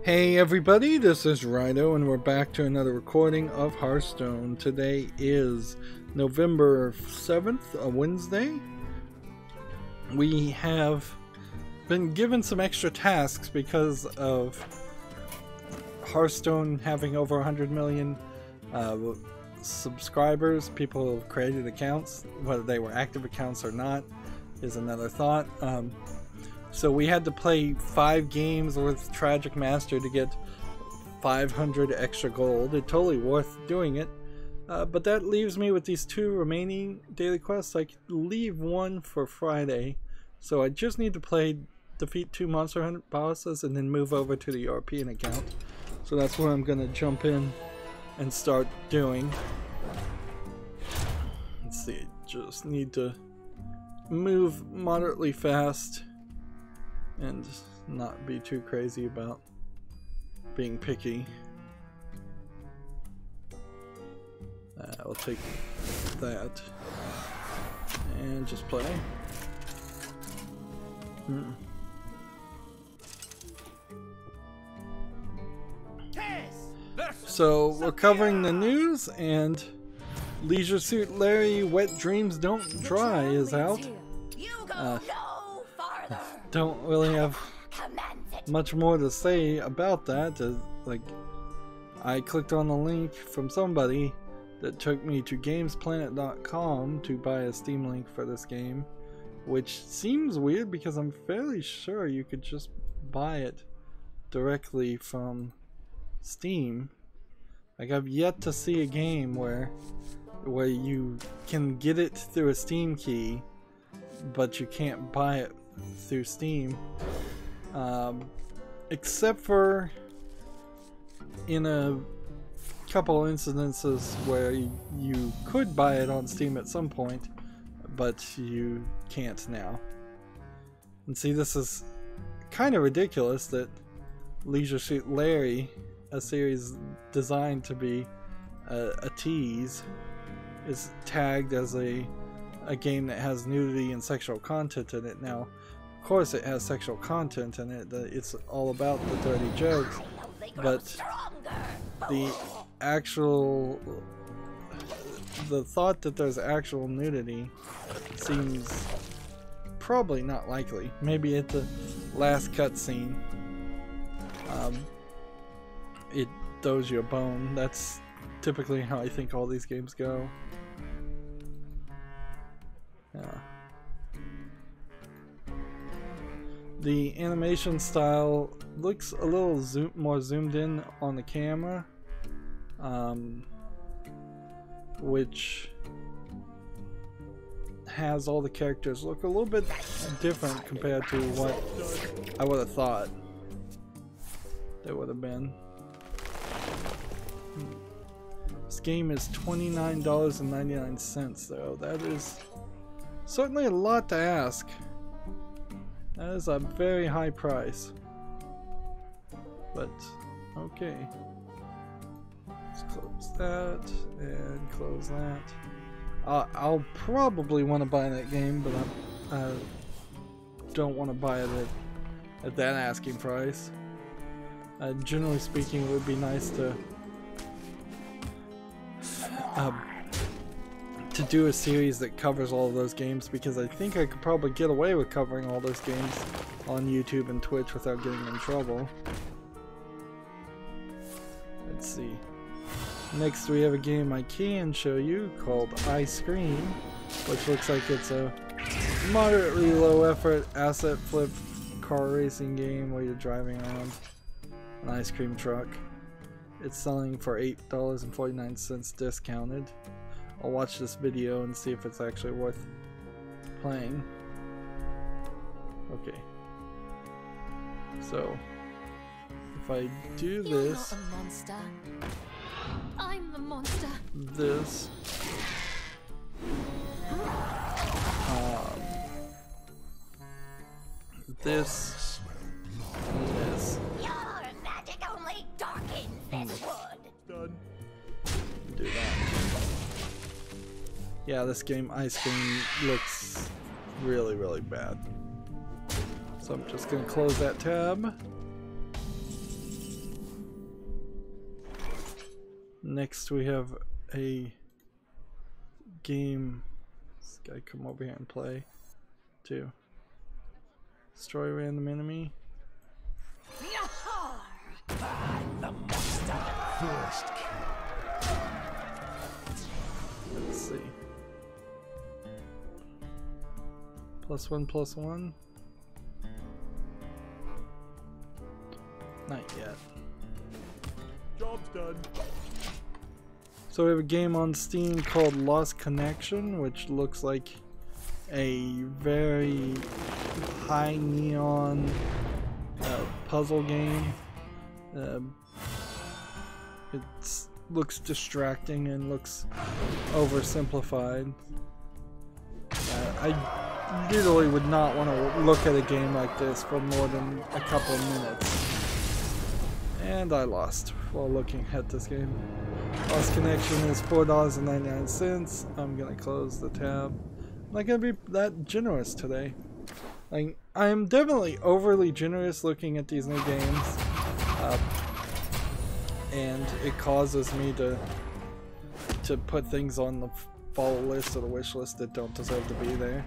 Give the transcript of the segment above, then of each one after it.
Hey everybody, this is Rydo and we're back to another recording of Hearthstone. Today is November 7th, a Wednesday. We have been given some extra tasks because of Hearthstone having over 100 million subscribers. People have created accounts, whether they were active accounts or not is another thought. So we had to play 5 games with Tragic Master to get 500 extra gold. It's totally worth doing it. But that leaves me with these 2 remaining daily quests. I could leave one for Friday. So I just need to defeat 2 Monster Hunter bosses and then move over to the European account. So that's what I'm going to jump in and start doing. Let's see, just need to move moderately fast and not be too crazy about being picky. I'll take that and just play. So we're covering the news, and Leisure Suit Larry Wet Dreams Don't Dry is out. Don't really have much more to say about that. I clicked on the link from somebody that took me to gamesplanet.com to buy a Steam link for this game, which seems weird because I'm fairly sure you could just buy it directly from Steam. Like, I've yet to see a game where you can get it through a Steam key, but you can't buy it through Steam, except for in a couple incidences where you could buy it on Steam at some point, but you can't now. And see, this is kind of ridiculous that Leisure Suit Larry, a series designed to be a tease, is tagged as a game that has nudity and sexual content in it. Now, of course it has sexual content in it, it's all about the dirty jokes, but the thought that there's actual nudity seems probably not likely. Maybe at the last cutscene it throws you a bone. That's typically how I think all these games go. Yeah. The animation style looks a little more zoomed in on the camera, which has all the characters look a little bit different compared to what I would have thought they would have been. This game is $29.99 though. That is certainly a lot to ask. That is a very high price. But okay. Let's close that and close that. I'll probably want to buy that game, but I don't want to buy it at that asking price. Generally speaking, it would be nice to do a series that covers all of those games, because I think I could probably get away with covering all those games on YouTube and Twitch without getting in trouble. Let's see. Next we have a game I can show you called Ice Cream, which looks like it's a moderately low effort asset flip car racing game where you're driving around an ice cream truck. It's selling for $8.49 discounted. I'll watch this video and see if it's actually worth playing. Okay. So, if I do this... You're not a monster. I'm the monster. This... this... Your magic only darkens this wood. Done. Do that. Yeah, this game, Ice Cream, looks really, really bad. So I'm just going to close that tab. Next we have a game. This guy come over here and play too. Destroy random enemy. The monster. First kill. Let's see. +1/+1. Not yet. Job's done. So we have a game on Steam called Lost Connection, which looks like a very high neon puzzle game. It looks distracting and looks oversimplified. I literally would not want to look at a game like this for more than a couple of minutes. And I lost while looking at this game. Lost Connection is $4.99. I'm gonna close the tab. I'm not gonna be that generous today. Like, I am definitely overly generous looking at these new games, and it causes me to put things on the follow list or the wish list that don't deserve to be there.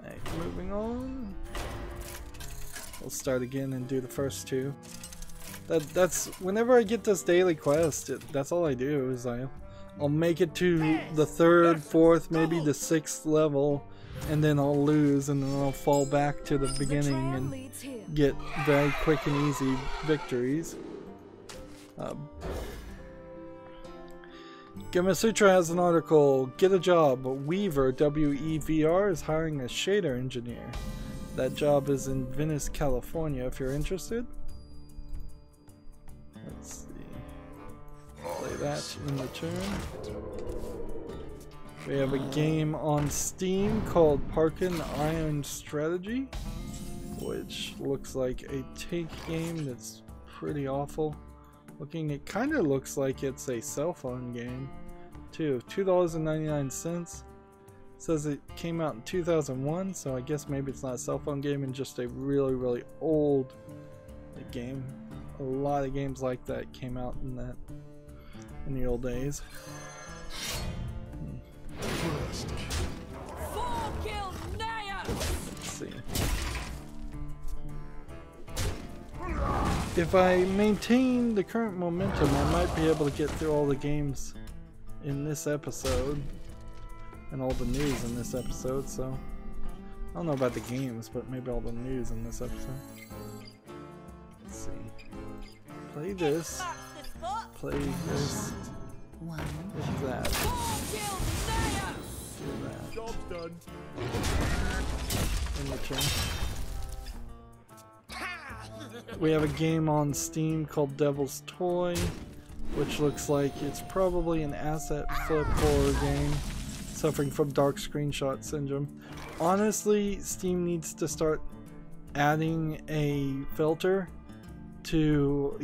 Alright, moving on. We'll start again and do the first two. That's whenever I get this daily quest, that's all I do is I'll make it to the 3rd, 4th, maybe the 6th level, and then I'll lose, and then I'll fall back to the beginning and get very quick and easy victories. Gamasutra has an article, Get a Job, Weaver, W-E-V-R, is hiring a shader engineer. That job is in Venice, California, if you're interested. Let's see. Play that in return. We have a game on Steam called Parkin Iron Strategy, which looks like a take game that's pretty awful looking. It kind of looks like it's a cell phone game too. $2.99. It says it came out in 2001, so I guess maybe it's not a cell phone game and just a really old game. A lot of games like that came out in the old days. Let's see. If I maintain the current momentum, I might be able to get through all the games in this episode and all the news in this episode, so I don't know about the games, but maybe all the news in this episode. Let's see. Play this. Play this. With that. Do that. Job's done. In return. We have a game on Steam called Devil's Toy, which looks like it's probably an asset flip horror game suffering from dark screenshot syndrome. Honestly, Steam needs to start adding a filter to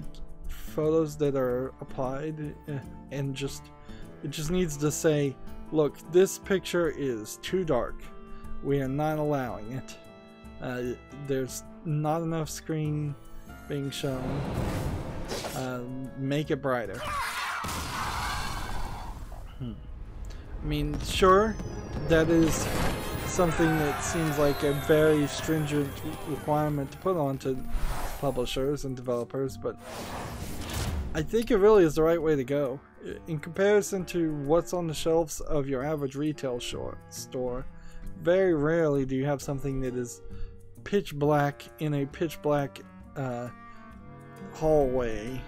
photos that are applied, and it just needs to say, look, this picture is too dark. We are not allowing it. There's not enough screen being shown. Make it brighter. I mean, sure, that is something that seems like a very stringent requirement to put onto publishers and developers, but I think it really is the right way to go. In comparison to what's on the shelves of your average retail store, very rarely do you have something that is pitch black in a pitch black hallway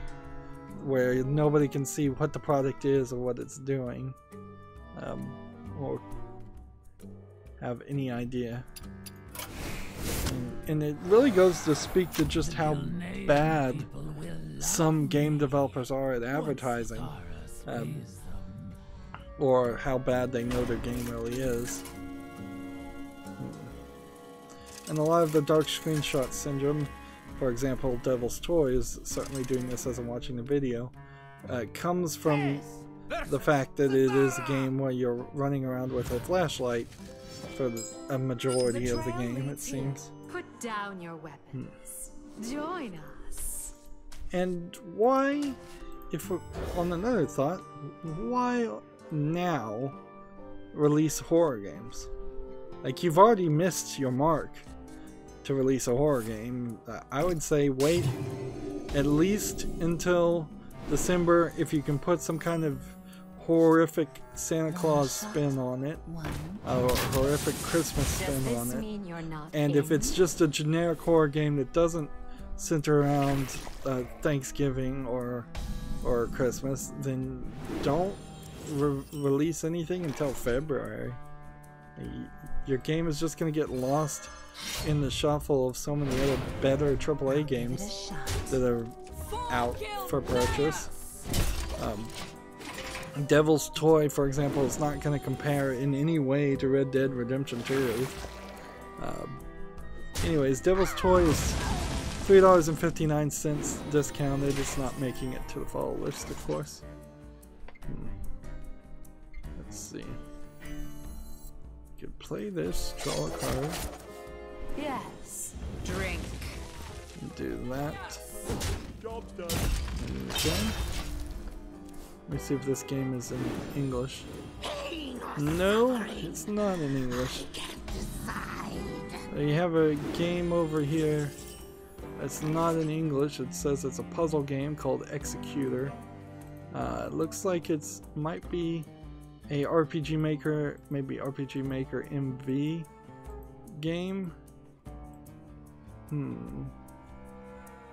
where nobody can see what the product is or what it's doing, or have any idea. And it really goes to speak to just how bad some game developers are at advertising, or how bad they know their game really is. And a lot of the dark screenshot syndrome, for example, Devil's Toy is certainly doing this as I'm watching the video, comes from the fact that it is a game where you're running around with a flashlight for a majority of the game, it seems. Put down your weapons. Join us. And why if on another thought, why now release horror games? Like, you've already missed your mark to release a horror game. I would say wait at least until December if you can put some kind of horrific Santa Claus spin on it, or horrific Christmas spin on it. And if it's just a generic horror game that doesn't center around Thanksgiving or Christmas, then don't release anything until February. Your game is just going to get lost in the shuffle of so many other better AAA games that are out for purchase. Devil's Toy, for example, is not going to compare in any way to Red Dead Redemption 2. Anyways, Devil's Toy is $3.59 discounted. It's not making it to the fall list, of course. Let's see. Could play this, draw a card. Yes. Drink. Do that. Job's done. Okay. Let me see if this game is in English. No, it's not in English. You have a game over here that's not in English. It says it's a puzzle game called Executor. It looks like it's might be a RPG Maker, maybe RPG Maker MV game.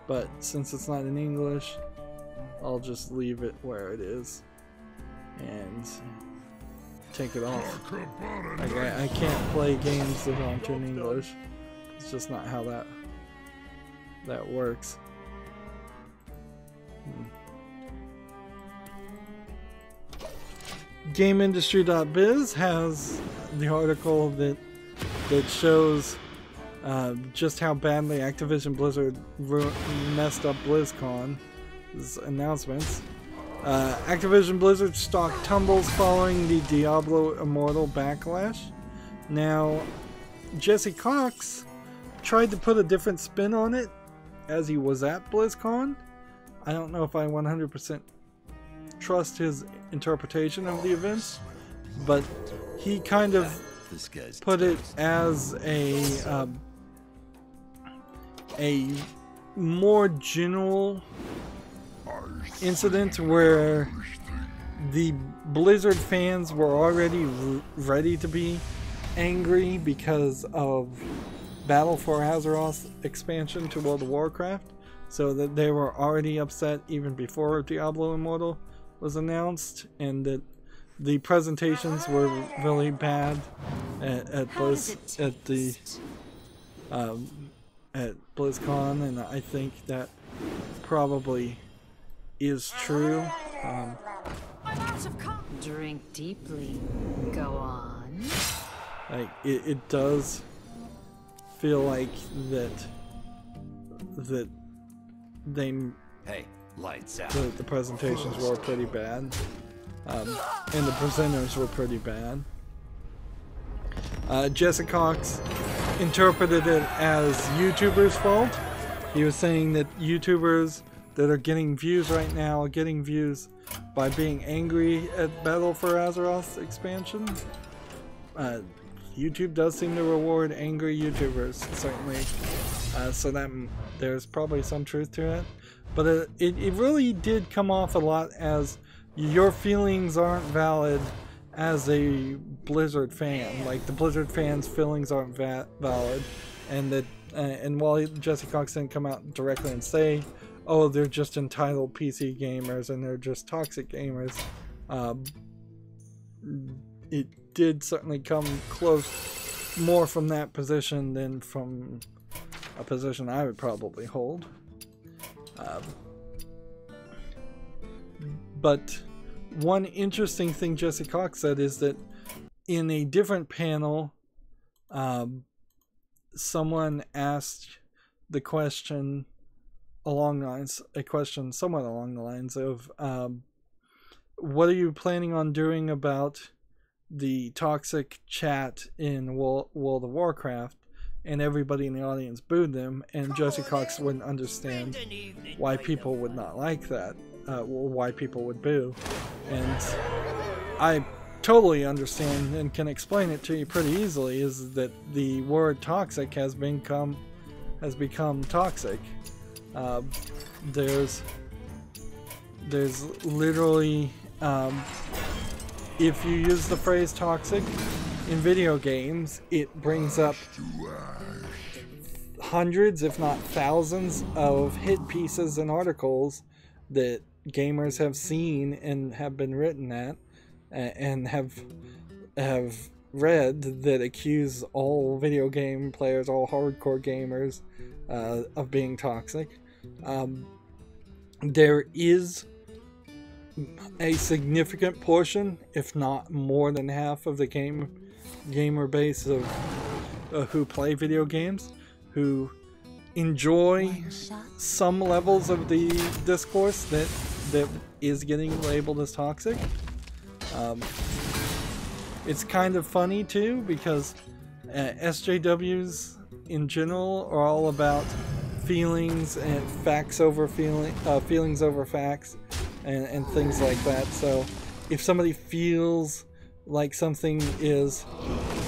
But since it's not in English, I'll just leave it where it is and take it off. Like, I can't play games that aren't in English. It's just not how that works. GameIndustry.biz has the article that shows just how badly Activision Blizzard messed up BlizzCon's announcements. Activision Blizzard stock tumbles following the Diablo Immortal backlash. Now, Jesse Cox tried to put a different spin on it as he was at BlizzCon. I don't know if I 100% trust his interpretation of the events, but he kind of put it as a more general incident where the Blizzard fans were already ready to be angry because of Battle for Azeroth expansion to World of Warcraft, so that they were already upset even before Diablo Immortal was announced, and that the presentations were really bad at BlizzCon, and I think that probably is true. Drink deeply. Go on. Like it does feel like that they lights out. The presentations were pretty bad, and the presenters were pretty bad. Jesse Cox interpreted it as YouTubers' fault. He was saying that YouTubers that are getting views right now are getting views by being angry at Battle for Azeroth expansion. YouTube does seem to reward angry YouTubers, certainly, so that there's probably some truth to it. But it really did come off a lot as your feelings aren't valid as a Blizzard fan. Like, the Blizzard fans' feelings aren't valid, and that and while Jesse Cox didn't come out directly and say, oh, they're just entitled PC gamers and they're just toxic gamers, it did certainly come close more from that position than from a position I would probably hold. But one interesting thing Jesse Cox said is that in a different panel, someone asked the question somewhat along the lines of, what are you planning on doing about the toxic chat in World of Warcraft? And everybody in the audience booed them, and Jesse Cox wouldn't understand why people would not like that. why people would boo. And I totally understand and can explain it to you pretty easily, is that the word toxic has become toxic. There's literally, if you use the phrase toxic in video games, it brings up hundreds, if not thousands, of hit pieces and articles that gamers have seen and have been written at and have read that accuse all video game players, all hardcore gamers, of being toxic. There is a significant portion, if not more than half, of the gamer base of who play video games, who enjoy some levels of the discourse that is getting labeled as toxic. It's kind of funny too, because SJWs in general are all about feelings and facts over feelings over facts, and things like that. So if somebody feels like something is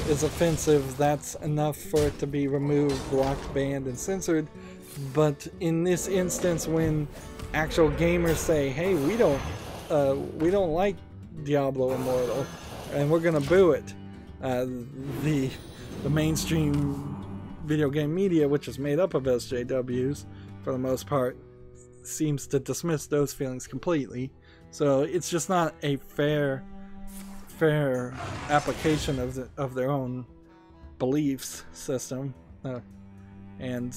offensive, that's enough for it to be removed, blocked, banned, and censored. But in this instance, when actual gamers say, "Hey, we don't like Diablo Immortal, and we're gonna boo it," the mainstream video game media, which is made up of SJWs for the most part, seems to dismiss those feelings completely. So it's just not a fair application of their own beliefs system, and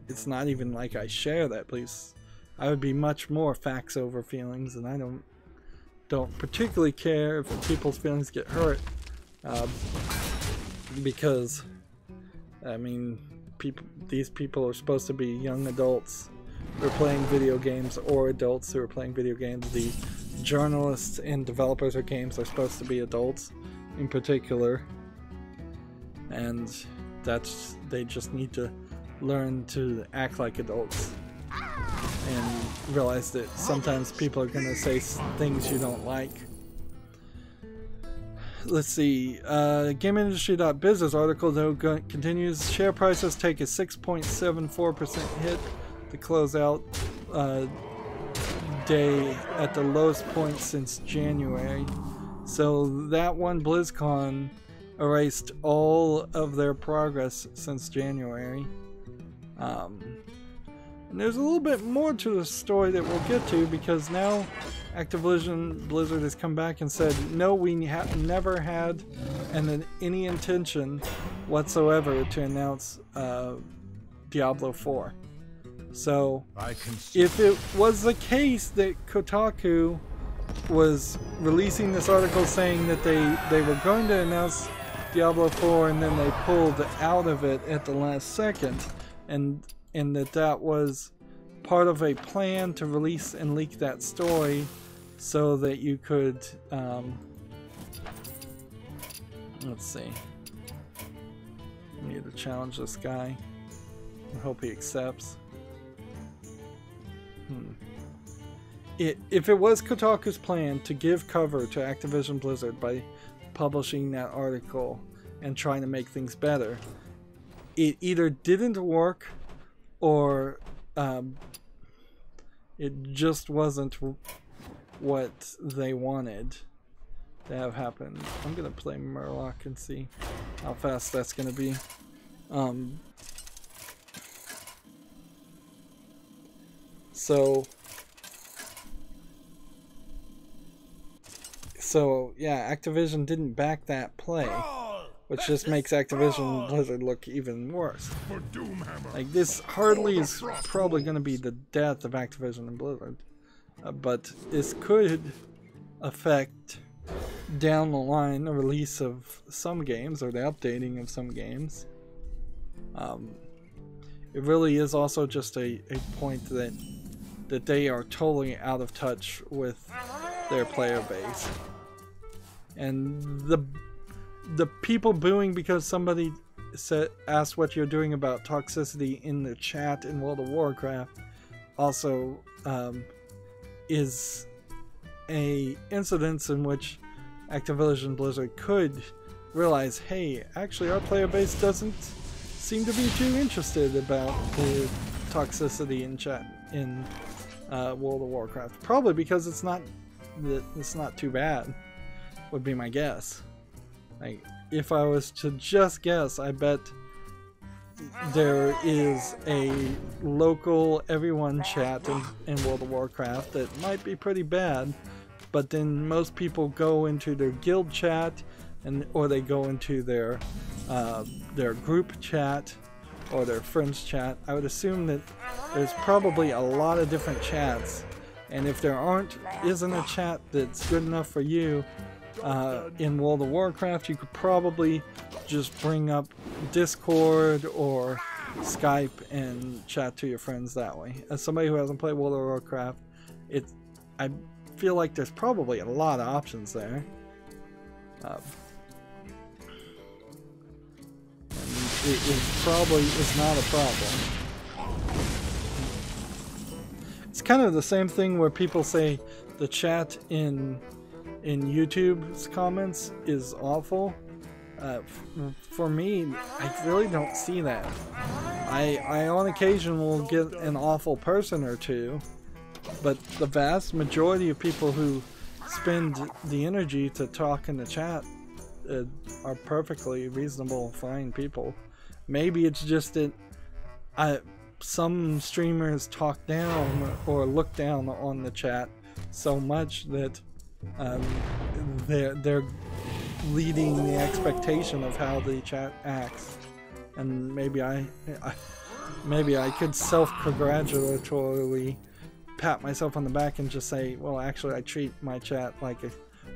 it's not even like I share that beliefs. I would be much more facts over feelings, and I don't particularly care if people's feelings get hurt, because I mean, these people are supposed to be young adults who are playing video games, or adults who are playing video games. The journalists and developers of games are supposed to be adults in particular, and they just need to learn to act like adults and realize that sometimes people are going to say things you don't like. Let's see, GameIndustry.biz's article though continues, share prices take a 6.74% hit to close out day at the lowest point since January. So that one BlizzCon erased all of their progress since January. And there's a little bit more to the story that we'll get to, because now Activision Blizzard has come back and said, no, we never had any intention whatsoever to announce Diablo 4. So if it was the case that Kotaku was releasing this article saying that they were going to announce Diablo 4 and then they pulled out of it at the last second, and that was part of a plan to release and leak that story so that you could, let's see, I need to challenge this guy. I hope he accepts. If it was Kotaku's plan to give cover to Activision Blizzard by publishing that article and trying to make things better, it either didn't work, or it just wasn't what they wanted to have happen. I'm gonna play Murloc and see how fast that's gonna be. So yeah, Activision didn't back that play, which just makes Activision Blizzard look even worse. Like, this hardly is probably going to be the death of Activision and Blizzard, but this could affect down the line the release of some games, or the updating of some games. It really is also just a point that they are totally out of touch with their player base. And the people booing because somebody asked what you're doing about toxicity in the chat in World of Warcraft also is a incidence in which Activision Blizzard could realize, hey, actually our player base doesn't seem to be too interested about the toxicity in chat in World of Warcraft. Probably because it's not too bad, would be my guess. Like, if I was to just guess, I bet there is a local everyone chat in World of Warcraft that might be pretty bad, but then most people go into their guild chat or they go into their group chat or their friends chat. I would assume that there's probably a lot of different chats, and if there isn't a chat that's good enough for you in World of Warcraft, you could probably just bring up Discord or Skype and chat to your friends that way. As somebody who hasn't played World of Warcraft, I feel like there's probably a lot of options there. And it probably is not a problem. It's kind of the same thing where people say the chat in YouTube's comments is awful. For me, I really don't see that. I on occasion will get an awful person or two, but the vast majority of people who spend the energy to talk in the chat are perfectly reasonable, fine people. Maybe it's just that some streamers talk down or look down on the chat so much that they're leading the expectation of how the chat acts, and maybe I could self-congratulatorily pat myself on the back and just say, well, actually I treat my chat like a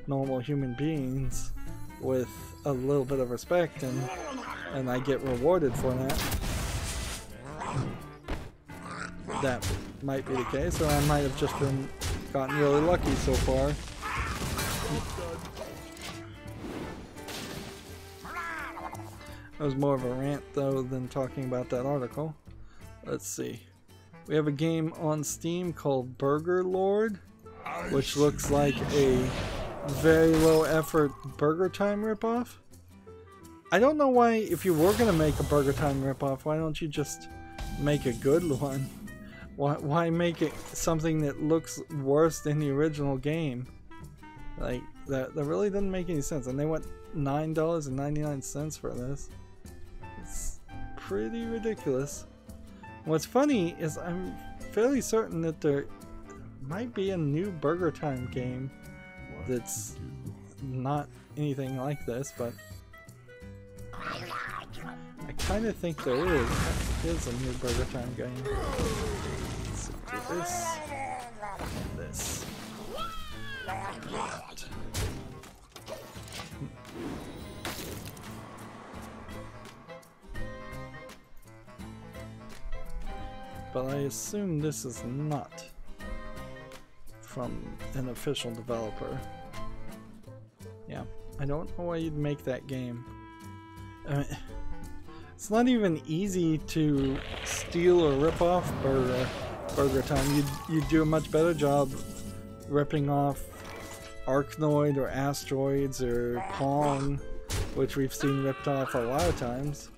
normal human beings with a little bit of respect, and I get rewarded for that. That might be the case, or I might have just gotten really lucky so far. That was more of a rant though than talking about that article. Let's see. We have a game on Steam called Burger Lord, which looks like a very low effort Burger Time ripoff. I don't know why, if you were going to make a Burger Time ripoff, why don't you just make a good one? Why make it something that looks worse than the original game? Like, that really doesn't make any sense. And they want $9.99 for this. It's pretty ridiculous. What's funny is I'm fairly certain that there might be a new Burger Time game that's not anything like this, but I kind of think there is a new Burger Time game. Let's do this and this. But I assume this is not from an official developer. Yeah, I don't know why you'd make that game. I mean, it's not even easy to steal or rip off Burger Time. You'd do a much better job ripping off Arkanoid or Asteroids or Pong, which we've seen ripped off a lot of times.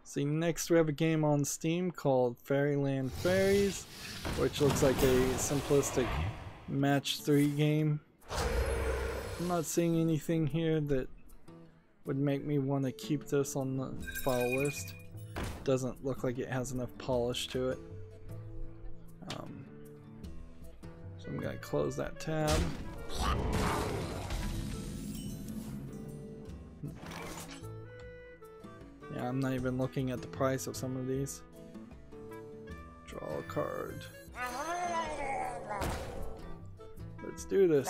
See, next we have a game on Steam called Fairyland Fairies, which looks like a simplistic match 3 game. I'm not seeing anything here that would make me want to keep this on the file list. Doesn't look like it has enough polish to it. So I'm going to close that tab. Yeah, I'm not even looking at the price of some of these. Draw a card. Let's do this.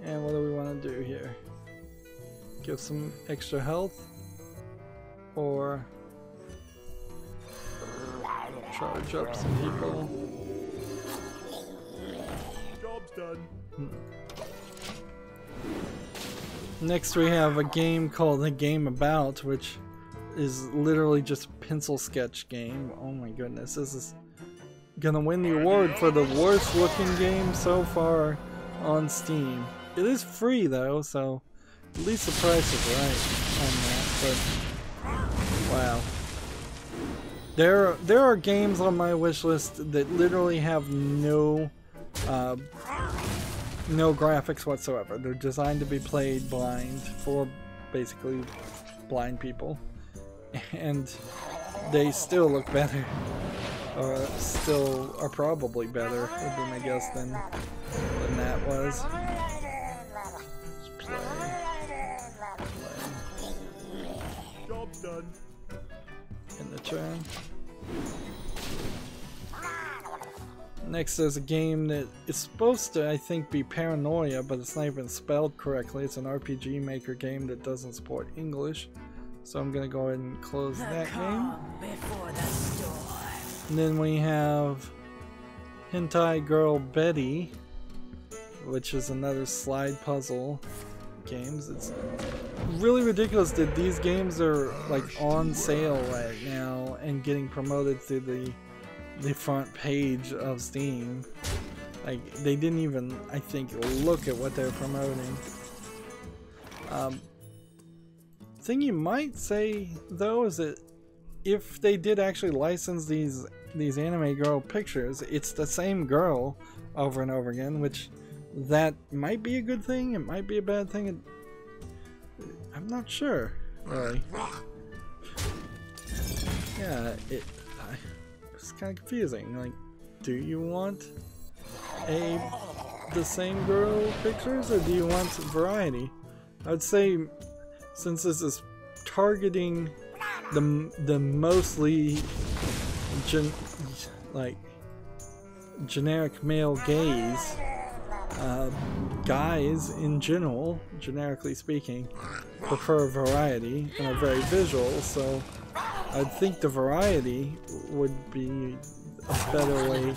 And what do we want to do here? Give some extra health? Or charge up some people? Job's done. Next we have a game called The Game About, which is literally just a pencil sketch game. Oh my goodness, this is gonna win the award for the worst looking game so far on Steam. It is free though, so at least the price is right on that, but wow. There are games on my wish list that literally have no graphics whatsoever. They're designed to be played blind for basically blind people, and they still look better, or still are probably better, would be my guess, than that was. Let's play. Job's done. In the turn. Next there's a game that is supposed to, I think, be Paranoia, but it's not even spelled correctly. It's an RPG Maker game that doesn't support English. So I'm gonna go ahead and close that game. And then we have Hentai Girl Betty, which is another slide puzzle games. It's really ridiculous that these games are like on sale right now and getting promoted through the front page of Steam. Like, they didn't even, I think, look at what they're promoting. Thing you might say though is that if they did actually license these anime girl pictures, it's the same girl over and over again, which that might be a good thing, it might be a bad thing. I'm not sure, really. Yeah, it's kind of confusing. Like, do you want the same girl pictures, or do you want variety? I would say, since this is targeting the mostly generic male gaze, guys in general, generically speaking, prefer variety and are very visual, so I'd think the variety would be a better way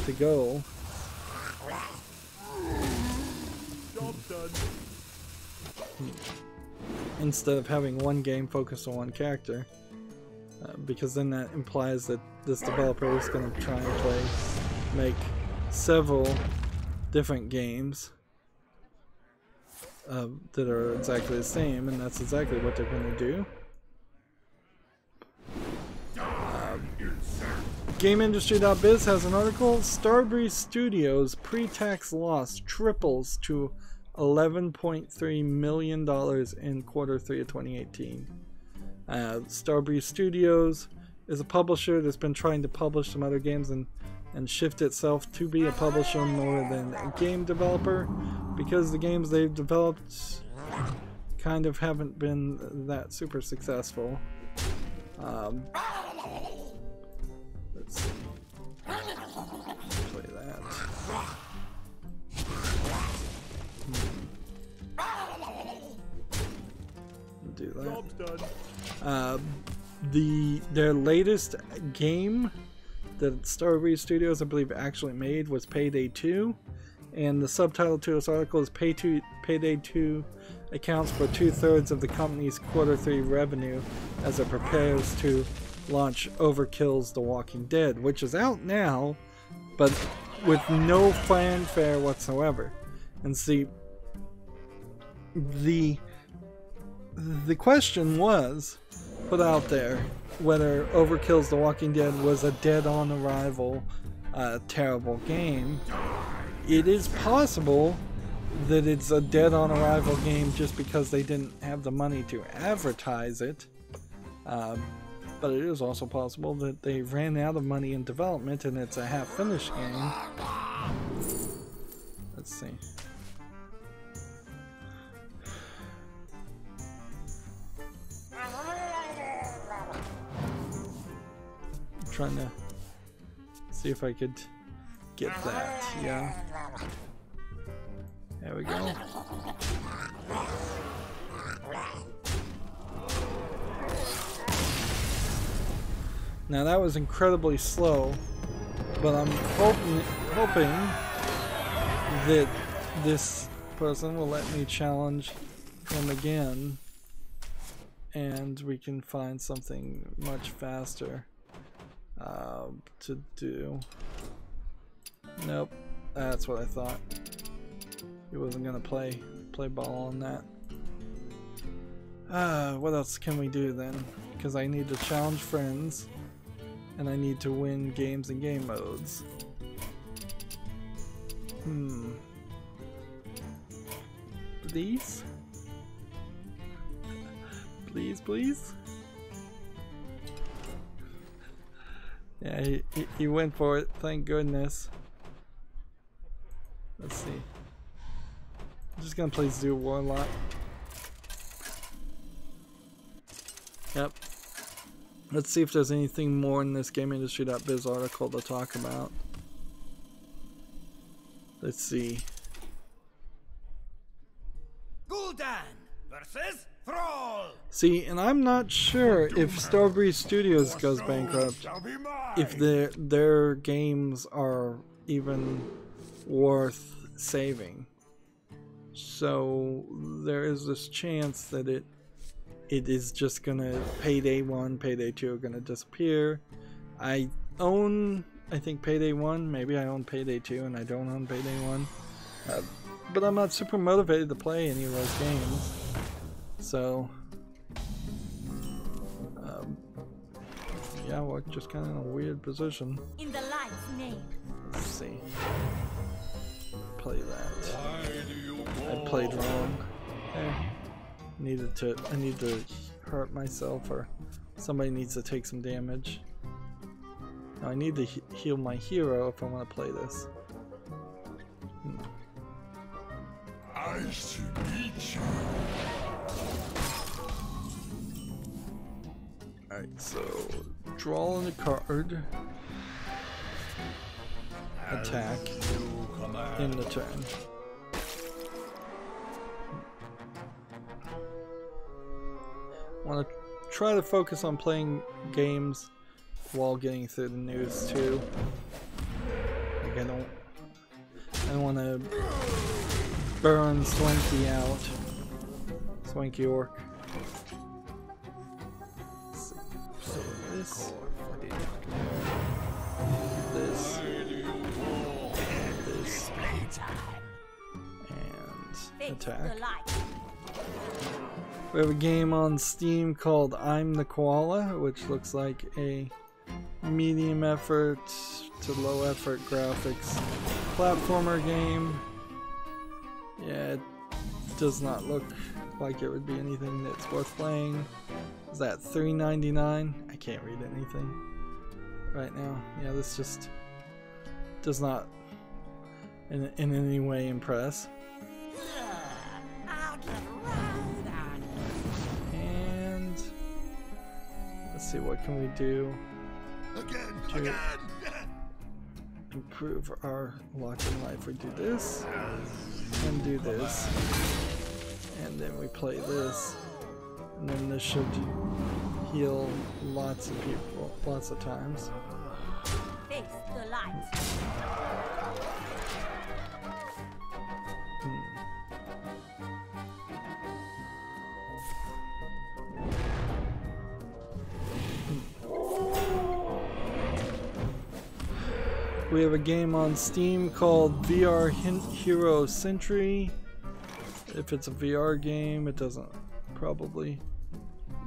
to go. Job's done. Instead of having one game focused on one character, because then that implies that this developer is going to try and make several different games that are exactly the same, and that's exactly what they're going to do. GameIndustry.biz has an article: Starbreeze Studios pre-tax loss triples to $11.3 million in Q3 of 2018. Starbreeze Studios is a publisher that's been trying to publish some other games and shift itself to be a publisher more than a game developer, because the games they've developed kind of haven't been that super successful. Let's see. Play that. Do that. Job's done. Their latest game that Starbreeze Studios, I believe, actually made was Payday 2, and the subtitle to this article is Payday 2 accounts for 2/3 of the company's Q3 revenue as it prepares to launch Overkill's The Walking Dead, which is out now, but with no fanfare whatsoever. And see, the question was put out there whether Overkill's The Walking Dead was a dead-on-arrival, terrible game. It is possible that it's a dead-on-arrival game just because they didn't have the money to advertise it. But it is also possible that they ran out of money in development and it's a half-finished game. Let's see. I'm trying to see if I could get that. Yeah. There we go. Now that was incredibly slow, but I'm hoping that this person will let me challenge him again and we can find something much faster to do. Nope, that's what I thought. He wasn't gonna play ball on that. What else can we do then? Because I need to challenge friends and I need to win games and game modes. Please? Please, please? Yeah, he went for it, thank goodness. Let's see. I'm just gonna play Zoo Warlock. Yep. Let's see if there's anything more in this GameIndustry.biz article to talk about. Let's see. Gul'dan versus Thrall. See, and I'm not sure if Starbreeze Studios goes bankrupt, if their games are even worth saving. So there is this chance that it is just gonna, Payday 1, Payday 2 are gonna disappear. I own, I think, Payday 1, maybe I own Payday 2 and I don't own Payday 1. But I'm not super motivated to play any of those games. So, yeah, we're just kind of in a weird position. In the light's name. Let's see. Play that. I played wrong. Okay. I need to hurt myself, or somebody needs to take some damage. Now I need to heal my hero if I want to play this. I should beat you. Alright, so drawing a card, attack in the turn. Want to try to focus on playing games while getting through the news too. Like I don't want to burn Swanky out. Swanky Orc. Let's see. So this. This. And attack. We have a game on Steam called I'm the Koala, which looks like a medium effort to low effort graphics platformer game. Yeah, it does not look like it would be anything that's worth playing. Is that $3.99? I can't read anything right now. Yeah, this just does not in any way impress. And let's see, what can we do to improve our lot in life? We do this and do this, and then we play this, and then this should heal lots of people lots of times. Face the light. We have a game on Steam called VR Hero Sentry. If it's a VR game, it doesn't probably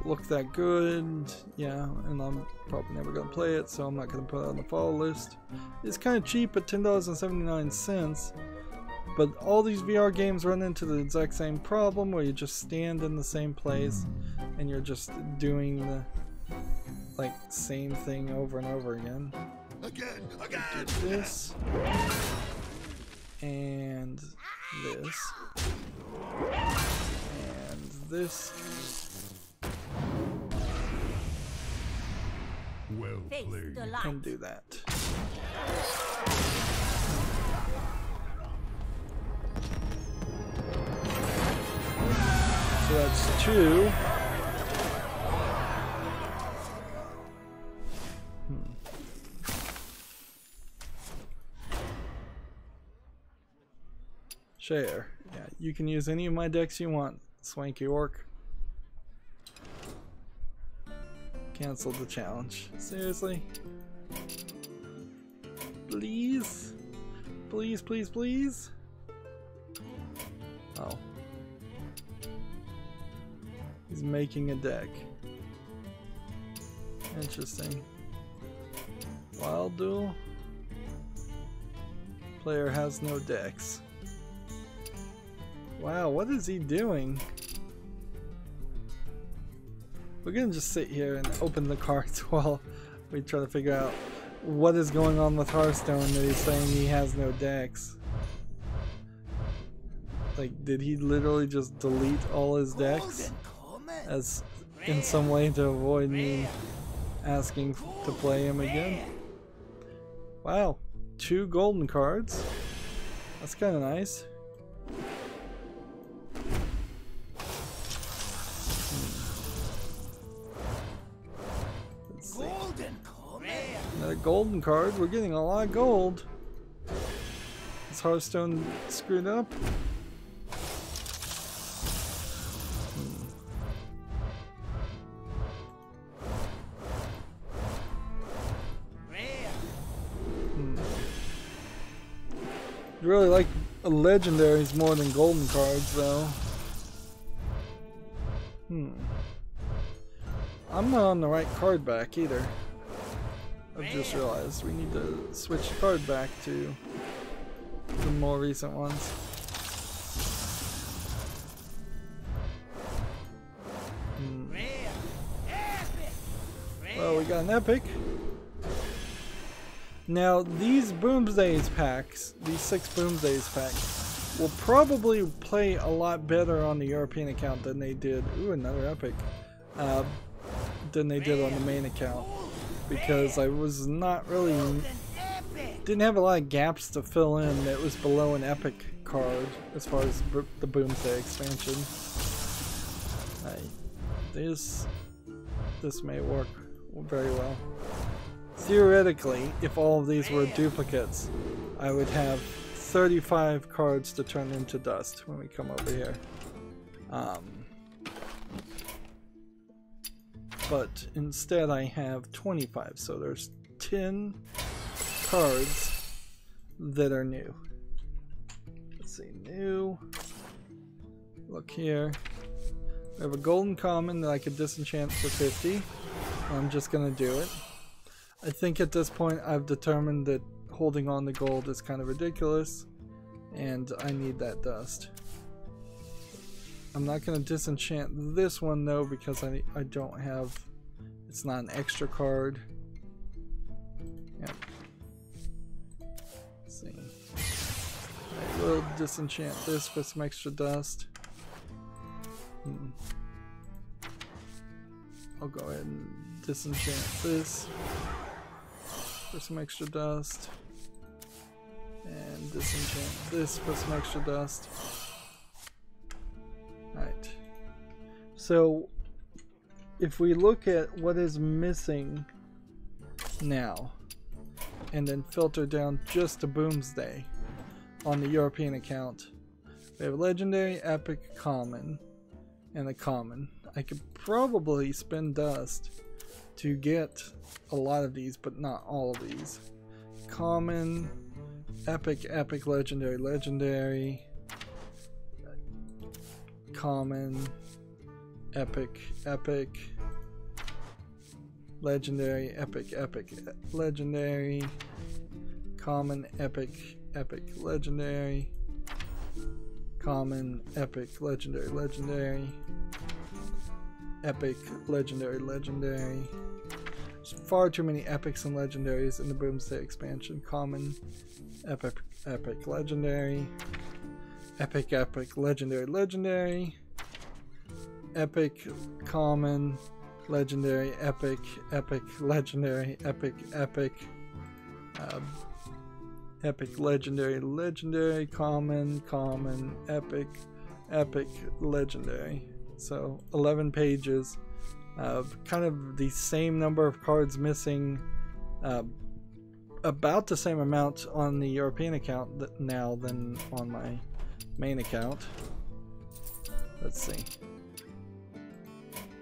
look that good. Yeah, and I'm probably never going to play it, so I'm not going to put it on the follow list. It's kind of cheap at $10.79, but all these VR games run into the exact same problem where you just stand in the same place and you're just doing the same thing over and over again. Again. Do this and this and this. Well played. And do that. That's 2. Share. Yeah, you can use any of my decks you want, Swanky Orc. Cancel the challenge. Seriously? Please? Please, please, please? Oh. He's making a deck. Interesting. Wild Duel? Player has no decks. Wow, what is he doing? We're gonna just sit here and open the cards while we try to figure out what is going on with Hearthstone that he's saying he has no decks. Like, did he literally just delete all his decks as in some way to avoid me asking to play him again? Wow, 2 golden cards. That's kind of nice. Let's see. Another golden card. We're getting a lot of gold. Is Hearthstone screwed up? I really like legendaries more than golden cards, though. I'm not on the right card back either. I've just realized we need to switch the card back to the more recent ones. Well, we got an epic. Now, these Boomsdays packs, these 6 Boomsdays packs, will probably play a lot better on the European account than they did. Ooh, another epic. Than they did on the main account. Because I was not really... didn't have a lot of gaps to fill in that was below an epic card as far as the Boomsday expansion. This may work very well. Theoretically, if all of these were duplicates, I would have 35 cards to turn into dust when we come over here. But instead I have 25, so there's 10 cards that are new. Let's see, new. Look here. We have a golden common that I could disenchant for 50. I'm just gonna do it. I think at this point I've determined that holding on to gold is kind of ridiculous, and I need that dust. I'm not going to disenchant this one though because I don't have, it's not an extra card. Yep. Let's see. I will disenchant this for some extra dust. I'll go ahead and disenchant this for some extra dust, and disenchant this for some extra dust. Alright, so if we look at what is missing now and then filter down just to Boomsday on the European account, we have legendary, epic, common, and a common. I could probably spend dust to get a lot of these, but not all of these. Common, epic, epic, legendary, legendary, common, epic, epic, legendary, epic, epic, legendary, common, epic, epic, legendary, common, epic, legendary, legendary, epic, legendary, legendary. There's far too many epics and legendaries in the Boomsday expansion. Common, epic, epic, legendary, epic, epic, legendary, legendary, epic, common, legendary, epic, epic, legendary, epic, epic, epic, legendary, legendary, common, common, epic, epic, legendary. So 11 pages, kind of the same number of cards missing, about the same amount on the European account now than on my main account. Let's see.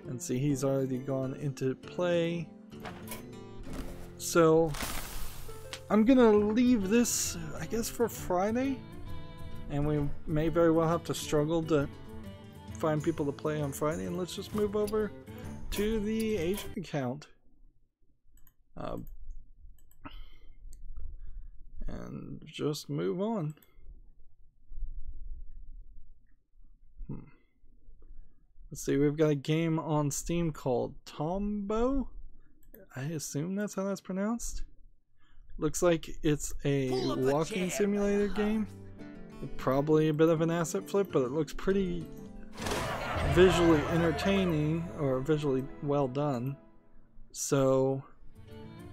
And see, he's already gone into play. So I'm gonna leave this, I guess, for Friday, and we may very well have to struggle to find people to play on Friday, and let's just move over to the Asian account. And just move on. Let's see, we've got a game on Steam called Tombow. I assume that's how that's pronounced. Looks like it's a walking simulator game. Probably a bit of an asset flip, but it looks pretty visually entertaining, or visually well done. So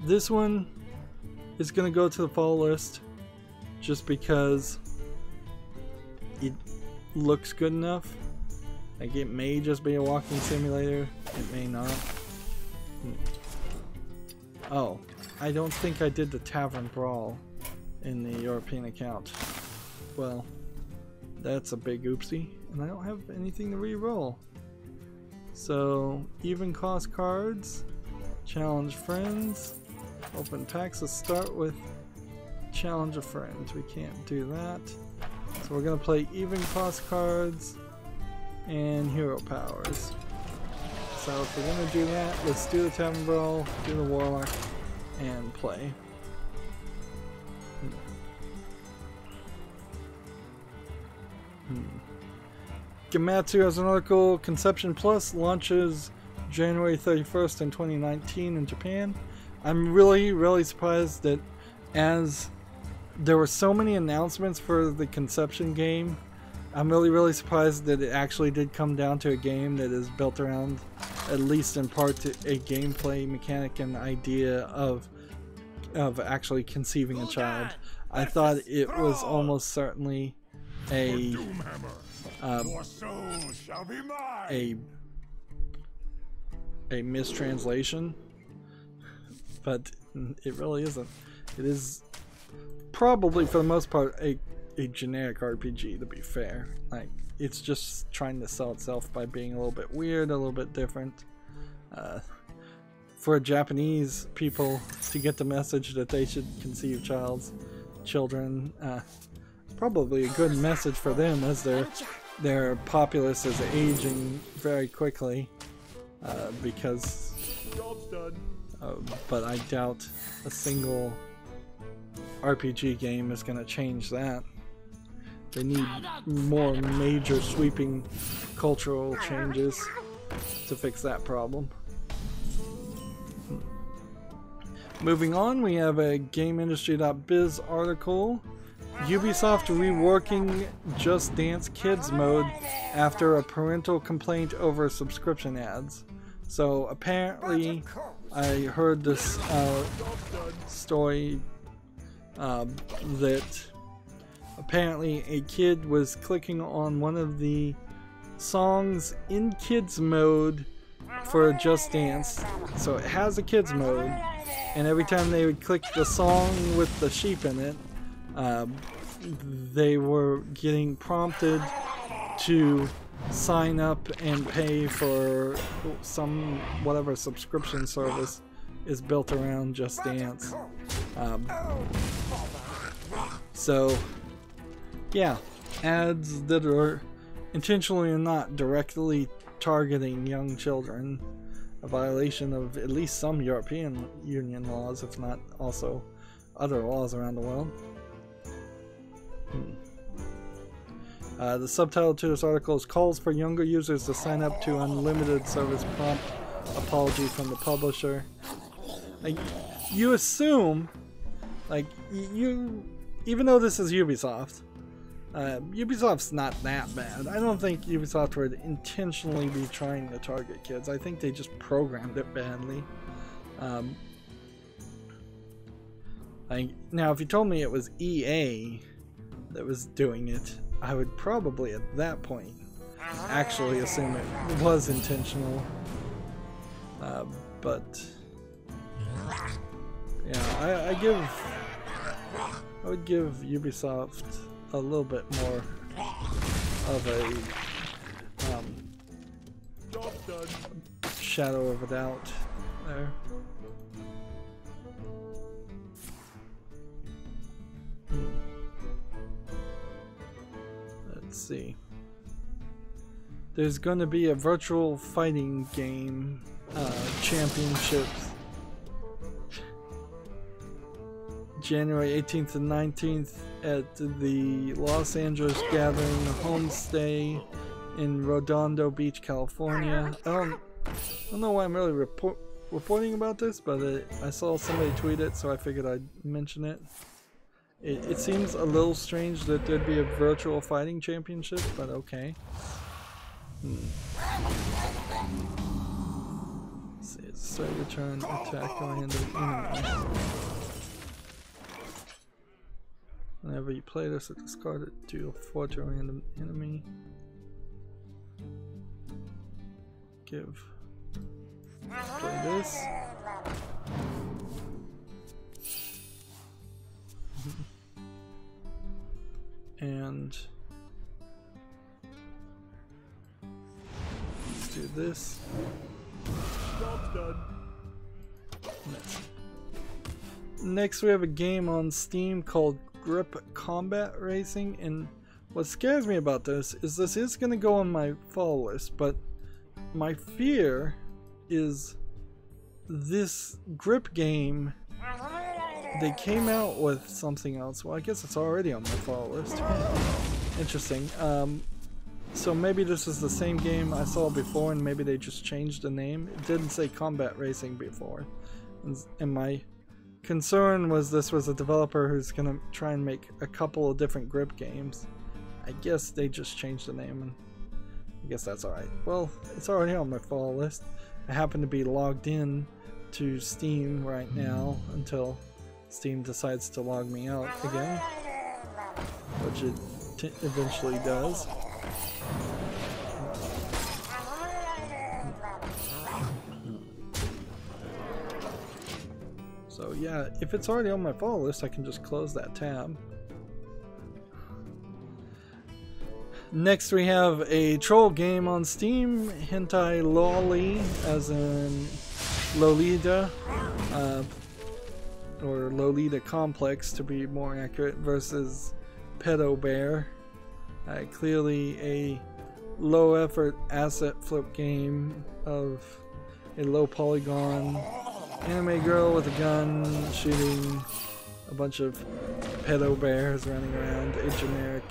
this one is going to go to the fall list just because it looks good enough. Like, it may just be a walking simulator, it may not. Oh, I don't think I did the Tavern Brawl in the European account. Well, that's a big oopsie, and I don't have anything to re-roll. So, even cost cards, challenge friends, open packs. Let's start with challenge a friend. We can't do that. So we're going to play even cost cards and hero powers. So if we're going to do that, let's do the Tavern Brawl, do the Warlock, and play. Gematsu has an article, Conception Plus launches January 31st in 2019 in Japan. I'm really surprised that, as there were so many announcements for the Conception game, I'm really surprised that it actually did come down to a game that is built around, at least in part, a gameplay mechanic and idea of actually conceiving a child. I thought it was almost certainly a mistranslation, but it really isn't. It is probably, for the most part, a generic RPG, to be fair. Like, it's just trying to sell itself by being a little bit weird, a little bit different. For Japanese people to get the message that they should conceive children, probably a good message for them, as their populace is aging very quickly, because but I doubt a single RPG game is going to change that. They need more major sweeping cultural changes to fix that problem. Moving on, we have a GameIndustry.biz article. Ubisoft reworking Just Dance Kids mode after a parental complaint over subscription ads. So apparently, I heard this story that apparently a kid was clicking on one of the songs in kids mode for Just Dance. So it has a kids mode, and every time they would click the song with the sheep in it, they were getting prompted to sign up and pay for some whatever subscription service is built around Just Dance. So yeah, ads that are intentionally or not directly targeting young children, a violation of at least some European Union laws, if not also other laws around the world. The subtitle to this article is Calls for Younger Users to Sign Up to Unlimited Service Prompt Apology from the Publisher. Like, you assume, like, even though this is Ubisoft, Ubisoft's not that bad. I don't think Ubisoft would intentionally be trying to target kids. I think they just programmed it badly. Now, if you told me it was EA that was doing it, I would probably at that point actually assume it was intentional. But yeah, I would give Ubisoft a little bit more of a shadow of a doubt there. Let's see. There's going to be a virtual fighting game championships January 18th and 19th at the Los Angeles Gathering Homestay in Redondo Beach, California. I don't know why I'm really reporting about this, but I saw somebody tweet it, so I figured I'd mention it. It seems a little strange that there'd be a virtual fighting championship, but okay. Let's see, it's start your turn, attack a random enemy. Whenever you play this, it discard it, deal 4 to a random enemy. Play this. And let's do this. Next we have a game on Steam called Grip Combat Racing, and what scares me about this is going to go on my follow list, but my fear is this grip game, they came out with something else. Well, I guess it's already on my follow list. Interesting. So maybe this is the same game I saw before and maybe they just changed the name. It didn't say Combat Racing before. And my concern was this was a developer who's going to try and make a couple of different grip games. I guess they just changed the name, and I guess that's alright. Well, it's already on my follow list. I happen to be logged in to Steam right now until Steam decides to log me out again, which it eventually does. So yeah, if it's already on my follow list, I can just close that tab. Next we have a troll game on Steam, Hentai Loli, as in Lolita, or Lolita Complex to be more accurate, versus Pedo Bear. Clearly a low effort asset flip game of a low polygon anime girl with a gun shooting a bunch of pedo bears running around a generic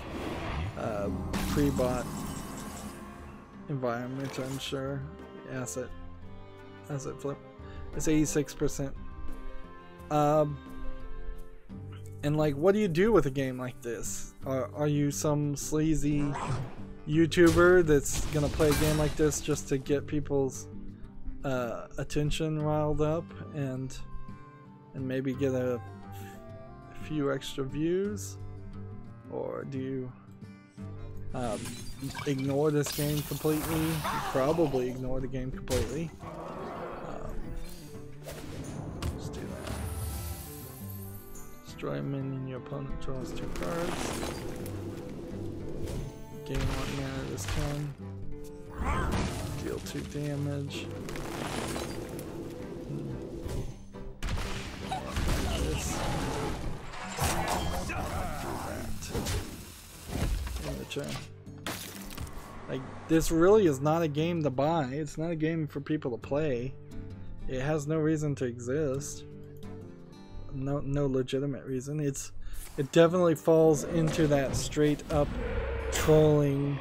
pre-bought environment, I'm sure. Asset flip. It's 86%. And like, what do you do with a game like this? Are you some sleazy YouTuber that's gonna play a game like this just to get people's attention riled up and maybe get a few extra views? Or do you ignore this game completely? You probably ignore the game completely. Let's do that. Destroy a minion, your opponent draws 2 cards. Gain 1 mana this turn. Deal 2 damage. This. In the turn. Like, this really is not a game to buy. It's not a game for people to play. It has no reason to exist. No legitimate reason. It definitely falls into that straight up trolling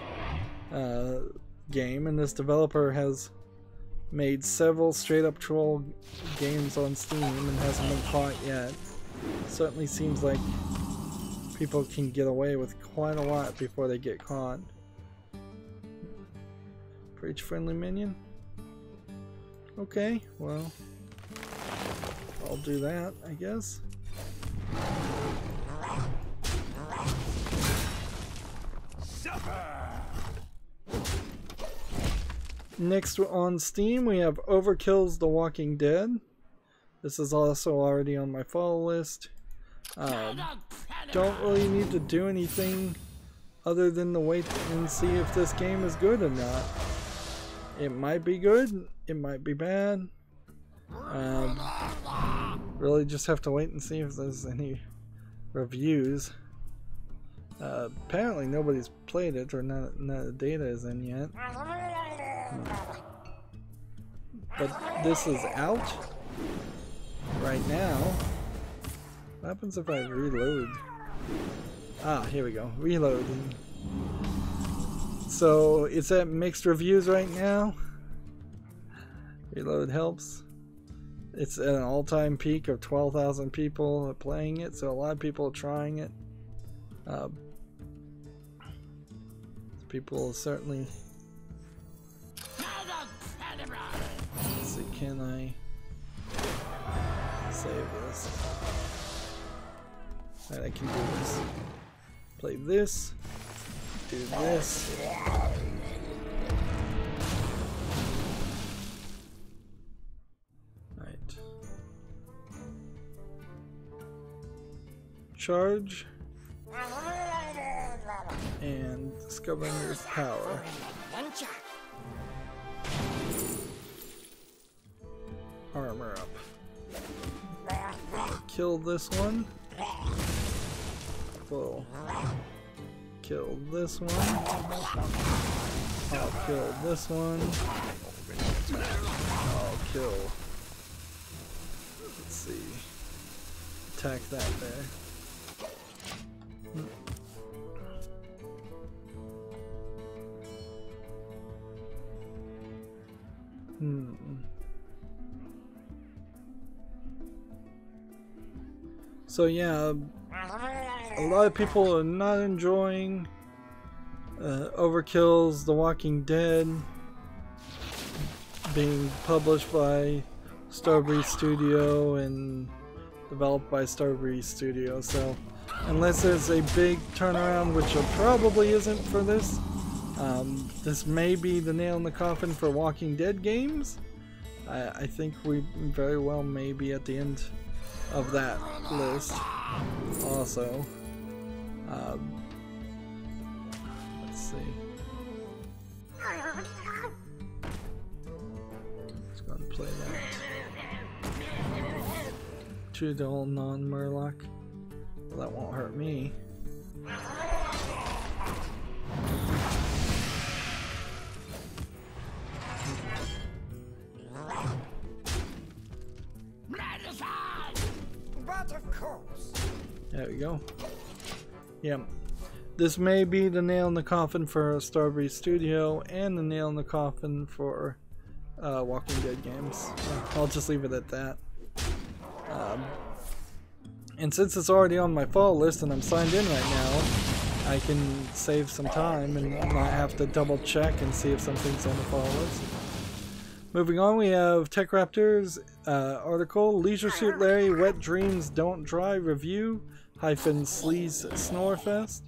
game, and this developer has made several straight up troll games on Steam and hasn't been caught yet. Certainly seems like people can get away with quite a lot before they get caught. For each friendly minion? Okay, well, I'll do that, I guess. Next on Steam, we have Overkill's The Walking Dead. This is also already on my follow list. Don't really need to do anything other than to wait and see if this game is good or not. It might be good, it might be bad. Really just have to wait and see if there's any reviews. Apparently nobody's played it, or none of the data is in yet. But this is out right now. What happens if I reload? Ah, here we go. Reloading. So it's at mixed reviews right now. Reload helps. It's at an all-time peak of 12,000 people playing it, so a lot of people are trying it. People certainly. Let's see, can I save this? Alright, I can do this. Play this. Do this. Alright. Charge. And discovering your power. Armor up. Kill this one. We'll kill this one. I'll kill this one. I'll kill. Let's see. Attack that there. So yeah, a lot of people are not enjoying Overkill's The Walking Dead being published by Starbreeze Studio and developed by Starbreeze Studio. So unless there's a big turnaround, which there probably isn't for this, this may be the nail in the coffin for Walking Dead games. I think we very well may be at the end of that list also. Let's see. Just gonna play that. Two-dull non-Murloc. Well, that won't hurt me. There we go. Yeah. This may be the nail in the coffin for Starbreeze Studio and the nail in the coffin for Walking Dead games. I'll just leave it at that. And since it's already on my follow list and I'm signed in right now, I can save some time and not have to double check and see if something's on the follow list. Moving on, we have TechRaptor's article, Leisure Suit Larry, Wet Dreams Don't Dry Review -- Sleaze Snorefest.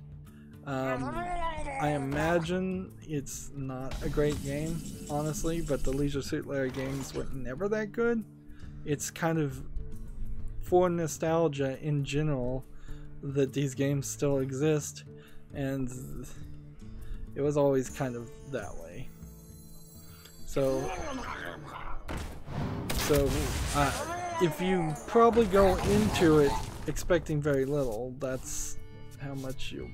I imagine it's not a great game, honestly, but the Leisure Suit Larry games were never that good. It's kind of for nostalgia in general that these games still exist, and it was always kind of that way. So if you probably go into it expecting very little, that's how much you.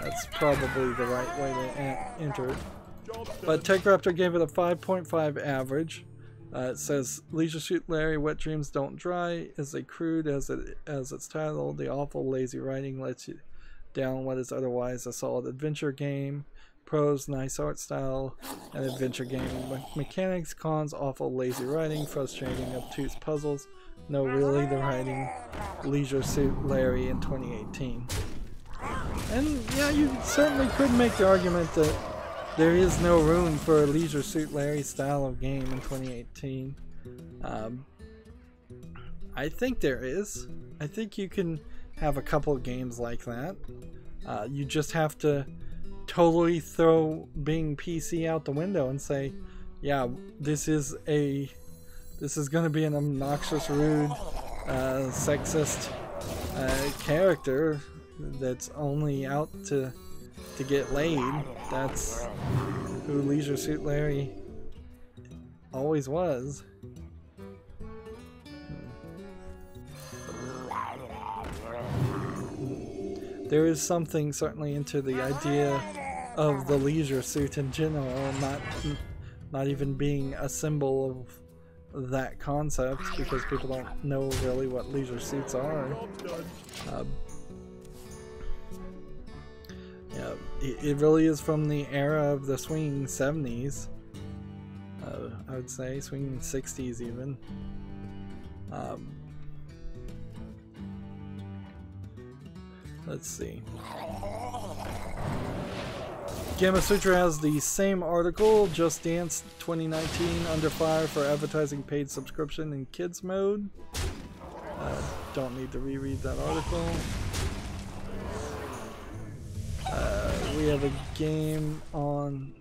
That's probably the right way to enter it. But TechRaptor gave it a 5.5 average. It says Leisure Suit Larry, Wet Dreams Don't Dry is a crude as its title. The awful lazy writing lets you down what is otherwise a solid adventure game. Pros, nice art style, and adventure game mechanics. Cons, awful lazy writing, frustrating, obtuse puzzles. No, really, the writing. Leisure Suit Larry in 2018. And yeah, you certainly could make the argument that there is no room for a Leisure Suit Larry style of game in 2018. I think there is. I think you can have a couple of games like that. You just have to totally throw being PC out the window and say, yeah, this is going to be an obnoxious, rude, sexist character that's only out to get laid. That's who Leisure Suit Larry always was. There is something certainly into the idea of the leisure suit in general, not even being a symbol of that concept, because people don't know really what leisure suits are. Yeah, it really is from the era of the swinging 70s. I would say swinging 60s even. Let's see. Gamasutra has the same article, Just Dance 2019 under fire for advertising paid subscription in kids mode. Don't need to reread that article. We have a game on...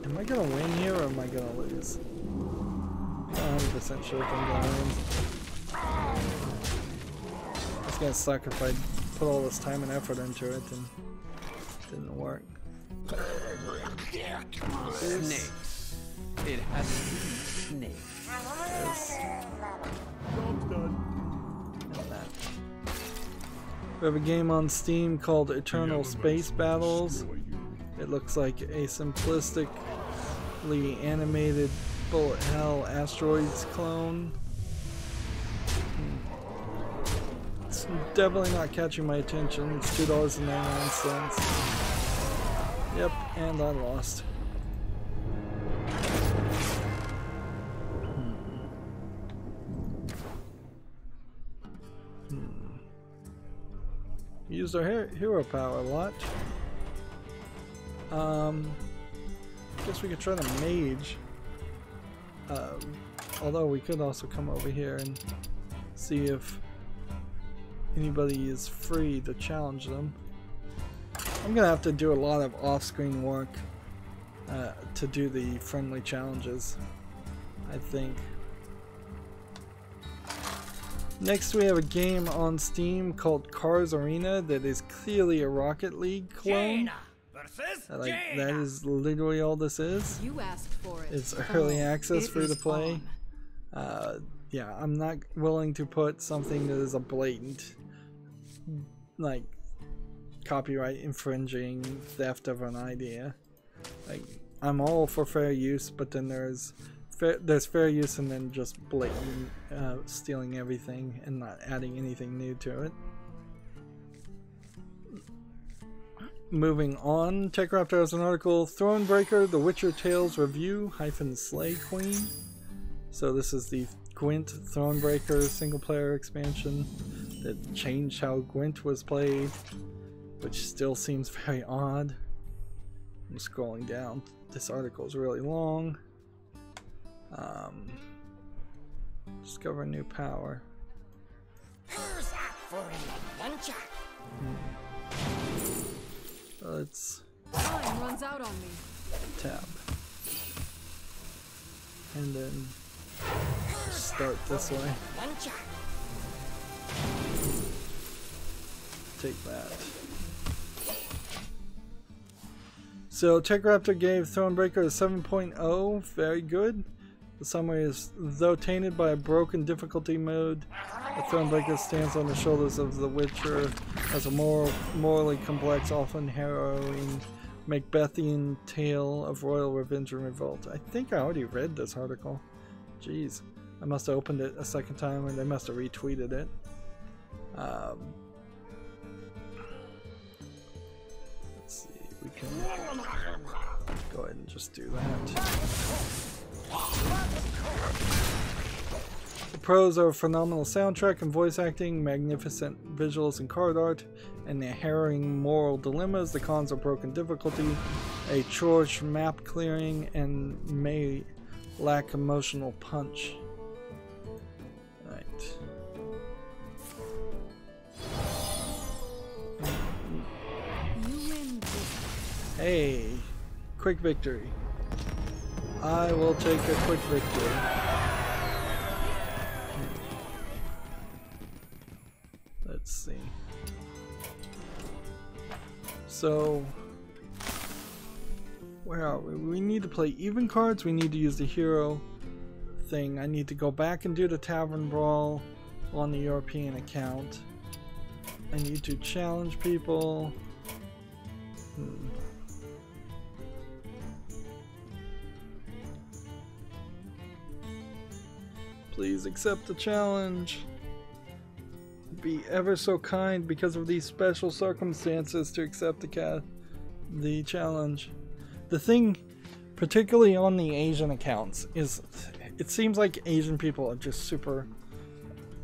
Am I going to win here or am I going to lose? I'm not 100% sure if I'm going to win. It's going to suck if I put all this time and effort into it and it didn't work. Snakes. It has to be snakes. Job's done. And that. We have a game on Steam called Eternal Space Battles. It looks like a simplistically animated bullet hell asteroids clone. It's definitely not catching my attention. It's $2.99. Yep, and I lost. Used our hero power a lot. Guess we could try to mage. Although we could also come over here and see if anybody is free to challenge them. I'm gonna have to do a lot of off-screen work to do the friendly challenges, I think. Next we have a game on Steam called Cars Arena that is clearly a Rocket League clone. That is literally all this is. You asked for it. It's early access, free to play. Yeah, I'm not willing to put something that is a blatant, like, copyright infringing theft of an idea. Like, I'm all for fair use, but then there's fair use and then just blatant stealing everything and not adding anything new to it. Moving on, TechRaptor has an article, Thronebreaker, The Witcher Tales Review -- Slay Queen. So this is the Gwent Thronebreaker single player expansion that changed how Gwent was played, which still seems very odd. I'm scrolling down. This article is really long. Discover new power. Who's up for an adventure? Let's Time runs out on me. tab. And then start this way. Take that. So TechRaptor gave Thronebreaker a 7.0, very good. The summary is, though tainted by a broken difficulty mode, the Thronebreaker stands on the shoulders of The Witcher as a morally complex, often harrowing, Macbethian tale of royal revenge and revolt. I think I already read this article. Jeez, I must have opened it a second time and they must have retweeted it. Let's see, we can go ahead and just do that. The pros are a phenomenal soundtrack and voice acting, magnificent visuals and card art, and the harrowing moral dilemmas. The cons are broken difficulty, a church map clearing, and may lack emotional punch. Right. Hey, quick victory. I will take a quick victory. Let's see. So, where are we? We need to play even cards. We need to use the hero thing. I need to go back and do the Tavern Brawl on the European account. I need to challenge people. Please accept the challenge. Be ever so kind because of these special circumstances to accept the challenge. The thing, particularly on the Asian accounts, is it seems like Asian people are just super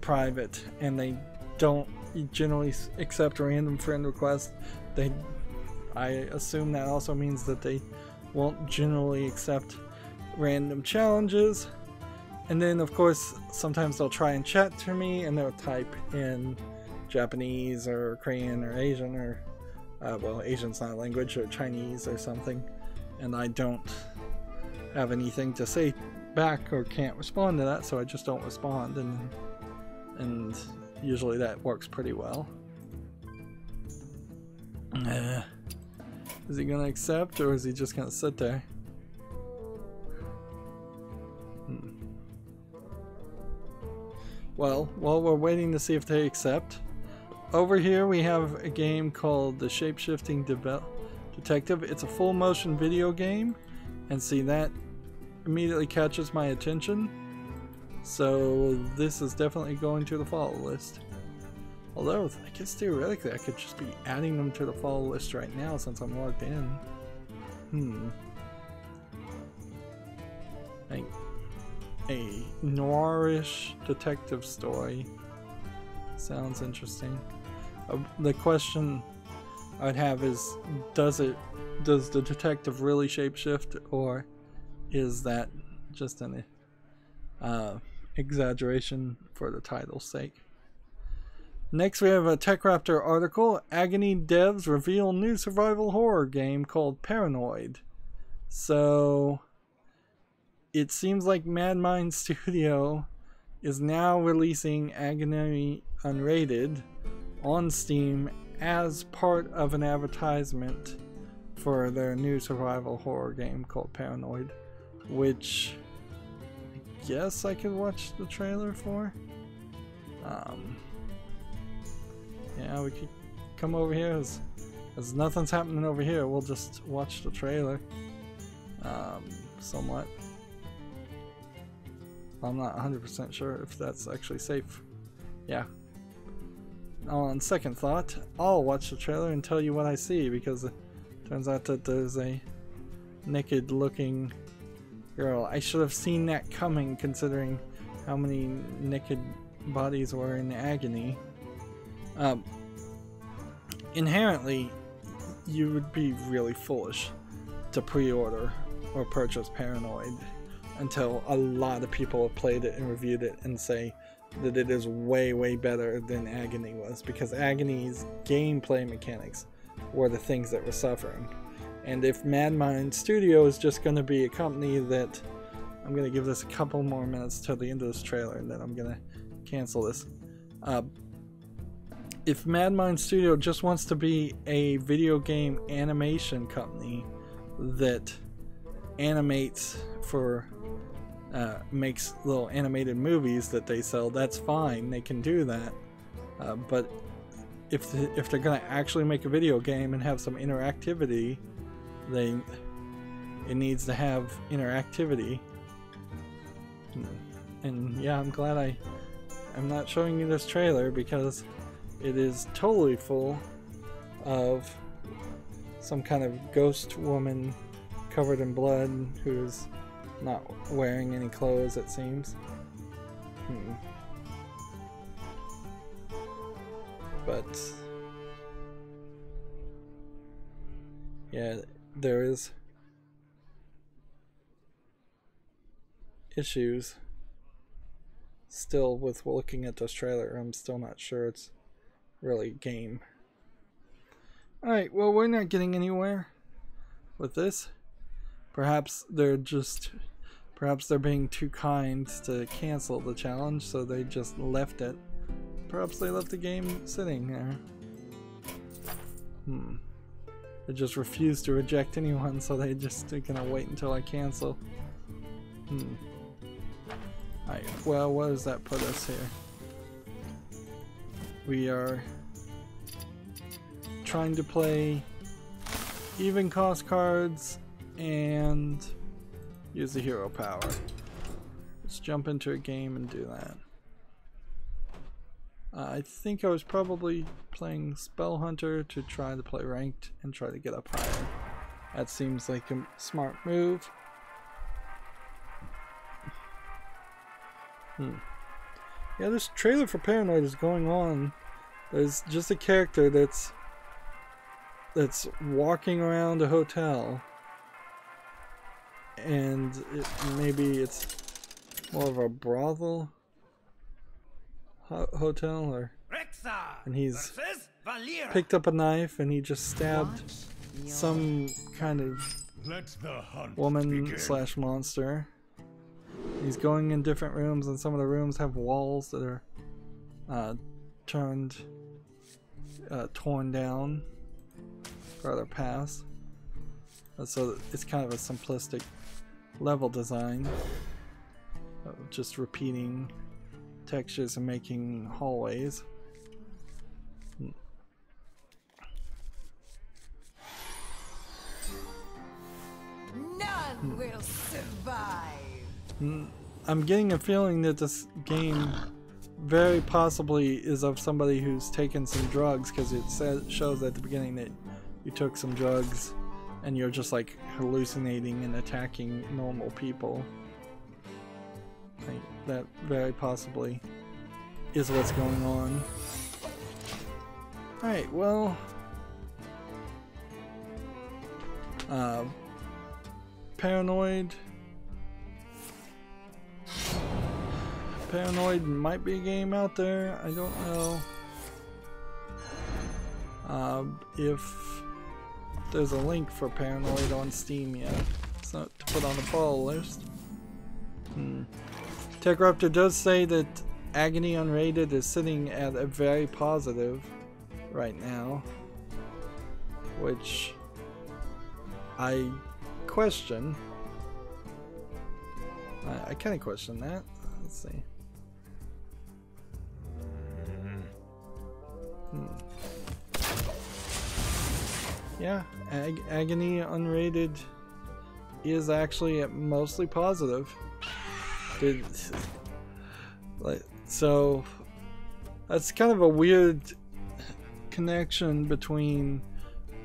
private and they don't generally accept random friend requests. I assume that also means that they won't generally accept random challenges. And then of course sometimes they'll try and chat to me and they'll type in Japanese or Korean or Asian or well, Asian's not a language, or Chinese or something, and I don't have anything to say back or can't respond to that, so I just don't respond, and usually that works pretty well. Is he gonna accept or is he just gonna sit there? Well, while we're waiting to see if they accept, over here we have a game called The Shapeshifting Detective. It's a full motion video game, and see, that immediately catches my attention. So this is definitely going to the follow list. Although, I guess theoretically I could just be adding them to the follow list right now since I'm logged in. A noirish detective story. Sounds interesting. The question I'd have is, does the detective really shapeshift, or is that just an exaggeration for the title's sake? Next we have a TechRaptor article. Agony devs reveal new survival horror game called Paranoid. So it seems like Madmind Studio is now releasing Agony Unrated on Steam as part of an advertisement for their new survival horror game called Paranoid, which I guess I could watch the trailer for. Yeah, we could come over here as nothing's happening over here. We'll just watch the trailer somewhat. I'm not 100% sure if that's actually safe. Yeah. On second thought, I'll watch the trailer and tell you what I see, because it turns out that there's a naked looking girl. I should have seen that coming, considering how many naked bodies were in Agony. Inherently, you would be really foolish to pre-order or purchase Paranoid until a lot of people have played it and reviewed it and say that it is way, way better than Agony was, because Agony's gameplay mechanics were the things that were suffering. And if Madmind Studio is just going to be a company that... I'm going to give this a couple more minutes till the end of this trailer and then I'm going to cancel this. If Madmind Studio just wants to be a video game animation company that animates for makes little animated movies that they sell, that's fine, they can do that. But if they're gonna actually make a video game and have some interactivity, it needs to have interactivity. And yeah, I'm glad I'm not showing you this trailer, because it is totally full of some kind of ghost woman covered in blood who's not wearing any clothes, it seems. But yeah, there is issues still with looking at this trailer. I'm still not sure it's really game. Alright, well, we're not getting anywhere. with this. Perhaps they're being too kind to cancel the challenge, so they just left it. Perhaps they left the game sitting there. They just refuse to reject anyone, so they just are gonna wait until I cancel. Alright, well, what does that put us here? We are trying to play even cost cards and use the hero power. Let's jump into a game and do that. I think I was probably playing Spell Hunter to try to play ranked and try to get up higher. That seems like a smart move. Yeah, this trailer for Paranoid is going on. There's just a character that's walking around a hotel, and maybe it's more of a brothel hotel, and he's picked up a knife and he just stabbed some kind of woman slash monster. He's going in different rooms, and some of the rooms have walls that are torn down, rather past. So it's kind of a simplistic level design, just repeating textures and making hallways. None will survive. I'm getting a feeling that this game very possibly is of somebody who's taken some drugs, because it shows at the beginning that you took some drugs and you're just like hallucinating and attacking normal people. Like, that very possibly is what's going on. Alright, well, Paranoid might be a game out there. I don't know if there's a link for Paranoid on Steam yet. It's not to put on the follow list. TechRaptor does say that Agony Unrated is sitting at a very positive right now, which I question. I kind of question that. Let's see. Yeah, Agony Unrated is actually at mostly positive. So that's kind of a weird connection between,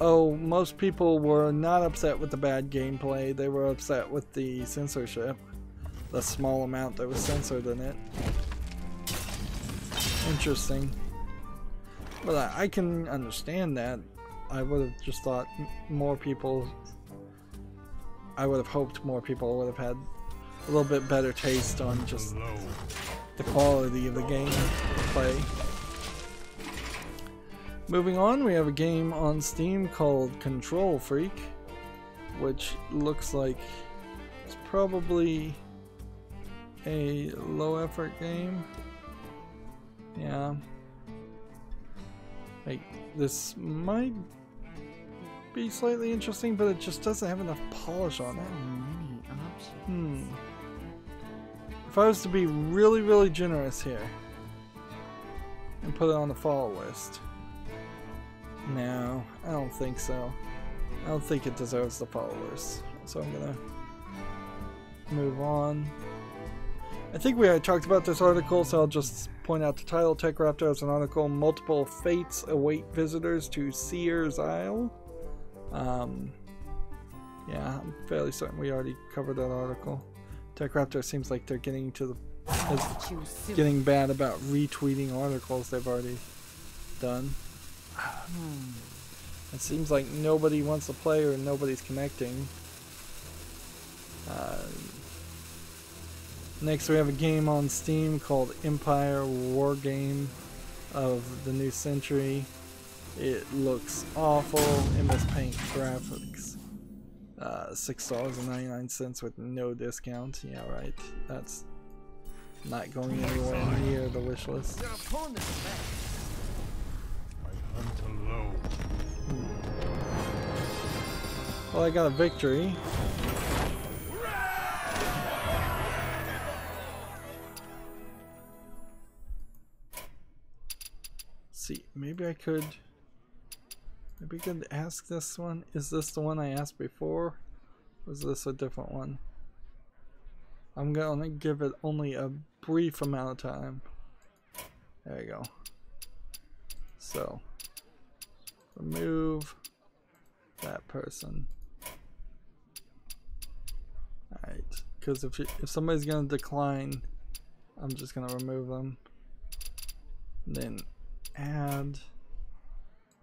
oh, most people were not upset with the bad gameplay, they were upset with the censorship, the small amount that was censored in it. Interesting. But I can understand that. I would have just thought more people, I would have hoped more people would have had a little bit better taste on just the quality of the game play. Moving on, we have a game on Steam called Control Freak, which looks like it's probably a low effort game. Yeah. Like, this might be slightly interesting, but it just doesn't have enough polish on it. If I was to be really, really generous here and put it on the follow list, no, I don't think so. I don't think it deserves the follow list, so I'm gonna move on. I think we already talked about this article, so I'll just point out the title. TechRaptor has an article, Multiple Fates Await Visitors to Seer's Isle. Yeah, I'm fairly certain we already covered that article. TechRaptor seems like they're getting to the getting bad about retweeting articles they've already done. It seems like nobody wants to play or nobody's connecting. Next we have a game on Steam called Empire War Game of the New Century. It looks awful in this paint graphics. $6.99 with no discount. Yeah, right. That's not going anywhere near the wish list. Your opponent is back. I hunt alone. Well, I got a victory. See, maybe I could ask this one. Is this the one I asked before? Or is this a different one? I'm gonna give it only a brief amount of time. There you go. So remove that person. Alright, because if somebody's gonna decline, I'm just gonna remove them. Then add,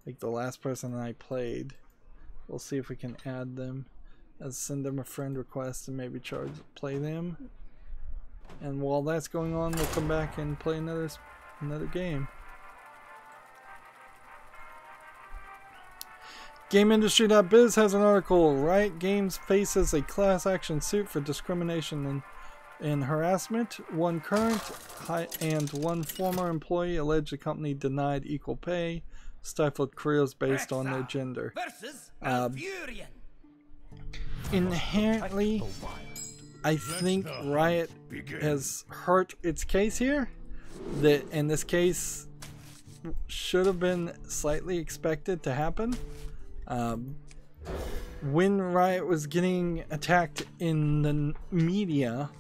like the last person I played. We'll see if we can add them, as send them a friend request and maybe play them. And while that's going on, we'll come back and play another game. GameIndustry.biz has an article. Riot Games faces a class action suit for discrimination and harassment. One current and one former employee allege the company denied equal pay, stifled careers based on their gender. Inherently, I think Riot has hurt its case here. That in this case should have been slightly expected to happen. When Riot was getting attacked in the media,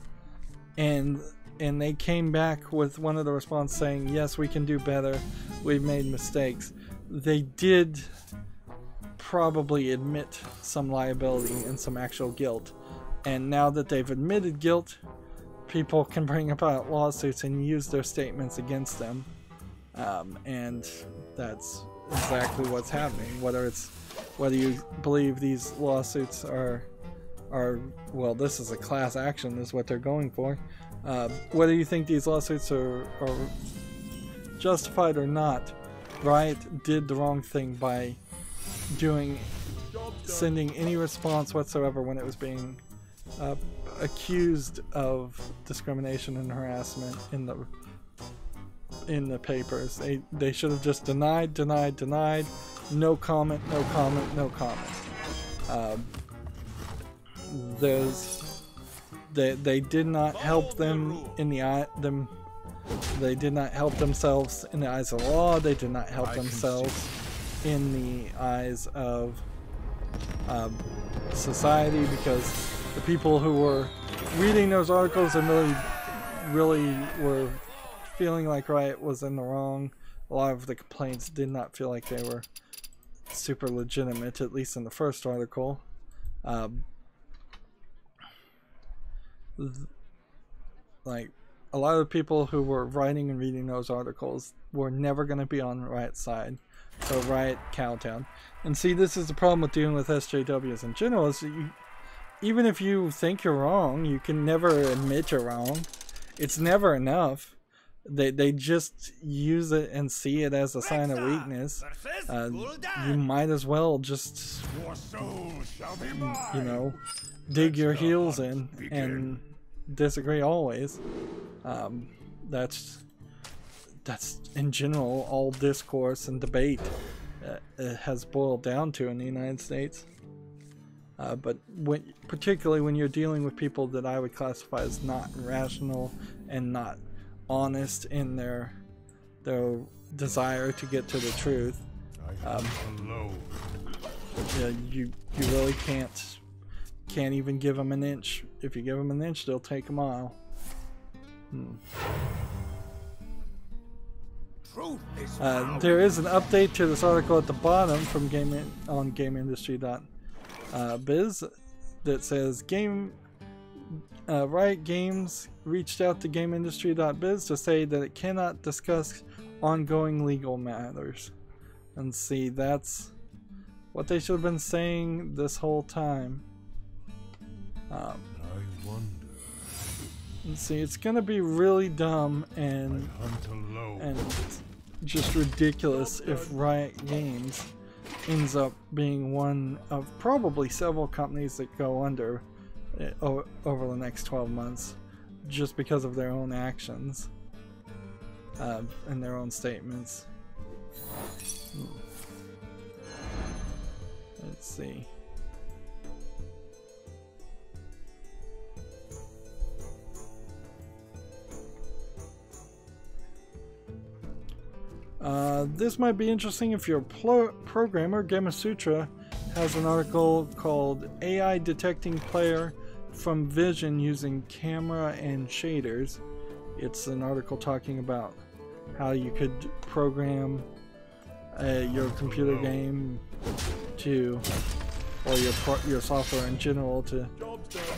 and they came back with one of the response saying, yes, we can do better, we've made mistakes, they did probably admit some liability and some actual guilt. And now that they've admitted guilt, people can bring about lawsuits and use their statements against them. And that's exactly what's happening. Whether you believe these lawsuits are well, this is a class action is what they're going for. Whether you think these lawsuits are justified or not, Riot did the wrong thing by sending any response whatsoever when it was being accused of discrimination and harassment in the papers. They should have just denied, no comment. They did not help them in the eye they did not help themselves in the eyes of the law. They did not help themselves in the eyes of society, because the people who were reading those articles and really were feeling like Riot was in the wrong. A lot of the complaints did not feel like they were super legitimate, at least in the first article. Like a lot of the people who were writing and reading those articles were never going to be on Riot's side. So Riot Cowtown. And see, this is the problem with dealing with SJWs in general, is that even if you think you're wrong, you can never admit you're wrong. It's never enough. They just use it and see it as a sign of weakness. You might as well just, you know, dig your heels in and disagree always. That's in general all discourse and debate has boiled down to in the United States. But particularly when you're dealing with people that I would classify as not rational and not honest in their desire to get to the truth, yeah, you really can't even give them an inch. If you give them an inch, they'll take a mile. There is an update to this article at the bottom from GameIndustry.biz that says Riot Games reached out to GameIndustry.biz to say that it cannot discuss ongoing legal matters. And see, that's what they should have been saying this whole time. I wonder. And see, it's gonna be really dumb and just ridiculous if Riot Games ends up being one of probably several companies that go under over the next 12 months just because of their own actions and their own statements. Let's see. This might be interesting if you're a programmer. Gamasutra has an article called AI Detecting Player from Vision Using Camera and Shaders. It's an article talking about how you could program your computer game to, or your software in general, to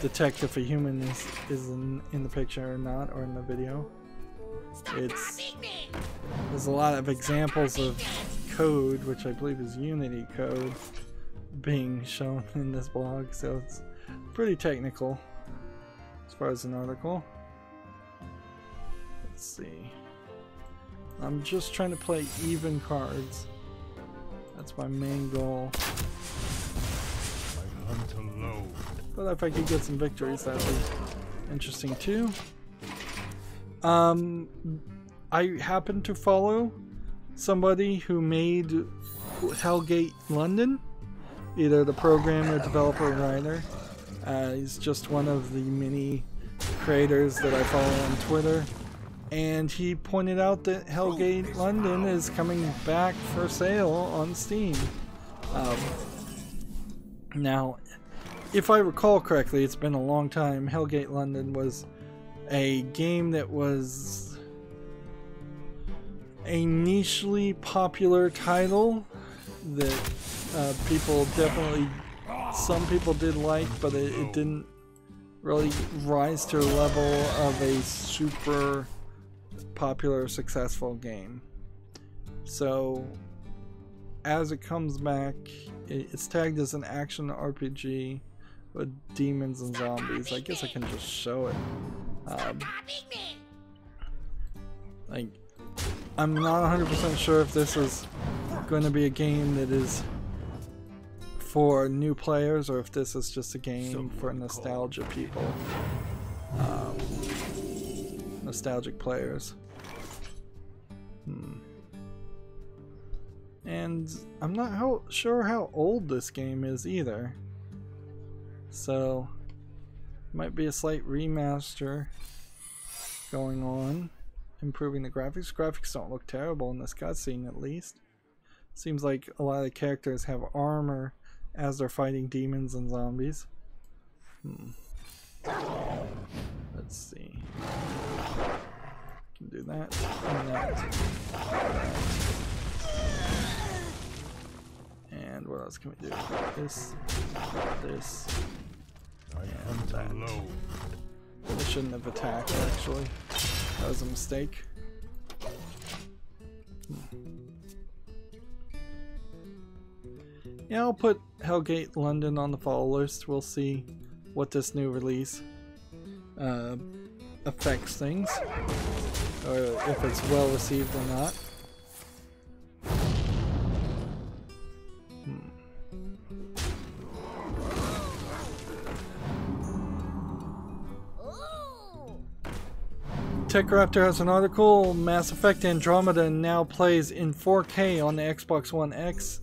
detect if a human is in the picture or not, or in the video. There's a lot of examples of code, which I believe is Unity code, being shown in this blog, so it's pretty technical as far as an article. Let's see. I'm just trying to play even cards. That's my main goal. I hunt alone. But if I could get some victories, that'd be interesting too. I happen to follow somebody who made Hellgate London, either the programmer, developer, or writer. He's just one of the many creators that I follow on Twitter, and he pointed out that Hellgate London is coming back for sale on Steam. Now, if I recall correctly, it's been a long time. Hellgate London was a game that was a nichely popular title that people definitely, some people did like, but it didn't really rise to a level of a super popular, successful game. So as it comes back, it's tagged as an action RPG with demons and zombies. I guess I can just show it. Like, I'm not 100% sure if this is going to be a game that is for new players or if this is just a game for nostalgia people, nostalgic players. And I'm not sure how old this game is either, so might be a slight remaster going on, improving the graphics. Graphics don't look terrible in this cutscene, at least. Seems like a lot of the characters have armor as they're fighting demons and zombies. Let's see. Can do that and that. And what else can we do? This, and that. I shouldn't have attacked, actually. That was a mistake. Yeah, I'll put Hellgate London on the follow list. We'll see what this new release affects things, or if it's well received or not. TechRaptor has an article. Mass Effect Andromeda now plays in 4K on the Xbox One X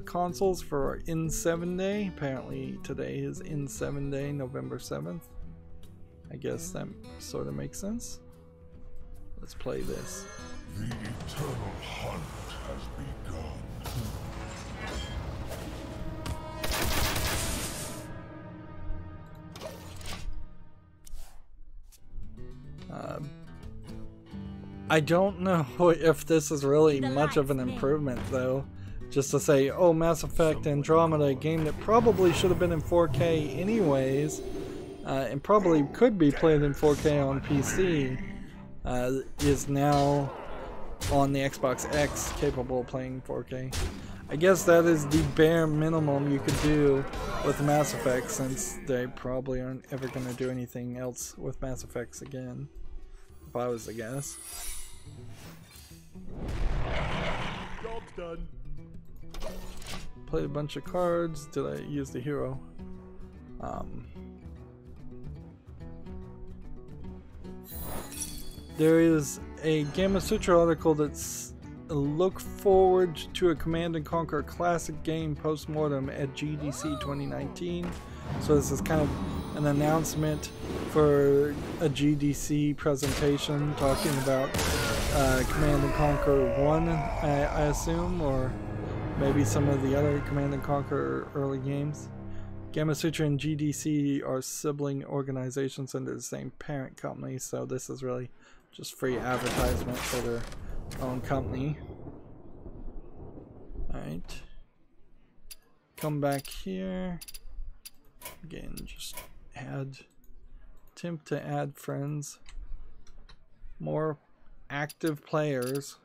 consoles for N7 Day. Apparently today is N7 Day, November 7th. I guess that sort of makes sense. Let's play this. The eternal hunt has begun. I don't know if this is really much of an improvement, though. Just to say, oh, Mass Effect Andromeda, a game that probably should have been in 4K anyways, and probably could be played in 4K on PC, is now on the Xbox X capable of playing 4K. I guess that is the bare minimum you could do with Mass Effect, since they probably aren't ever going to do anything else with Mass Effects again, if I was to guess. Job's done. played a bunch of cards. Did I use the hero? There is a Gamma Sutra article that's look forward to a Command and Conquer classic game post-mortem at GDC 2019. So this is kind of an announcement for a GDC presentation talking about Command and Conquer 1, I assume, or maybe some of the other Command and Conquer early games. Gamma Sutra and GDC are sibling organizations under the same parent company, so this is really just free advertisement for their own company. Alright. Come back here. Again, just attempt to add friends. More active players.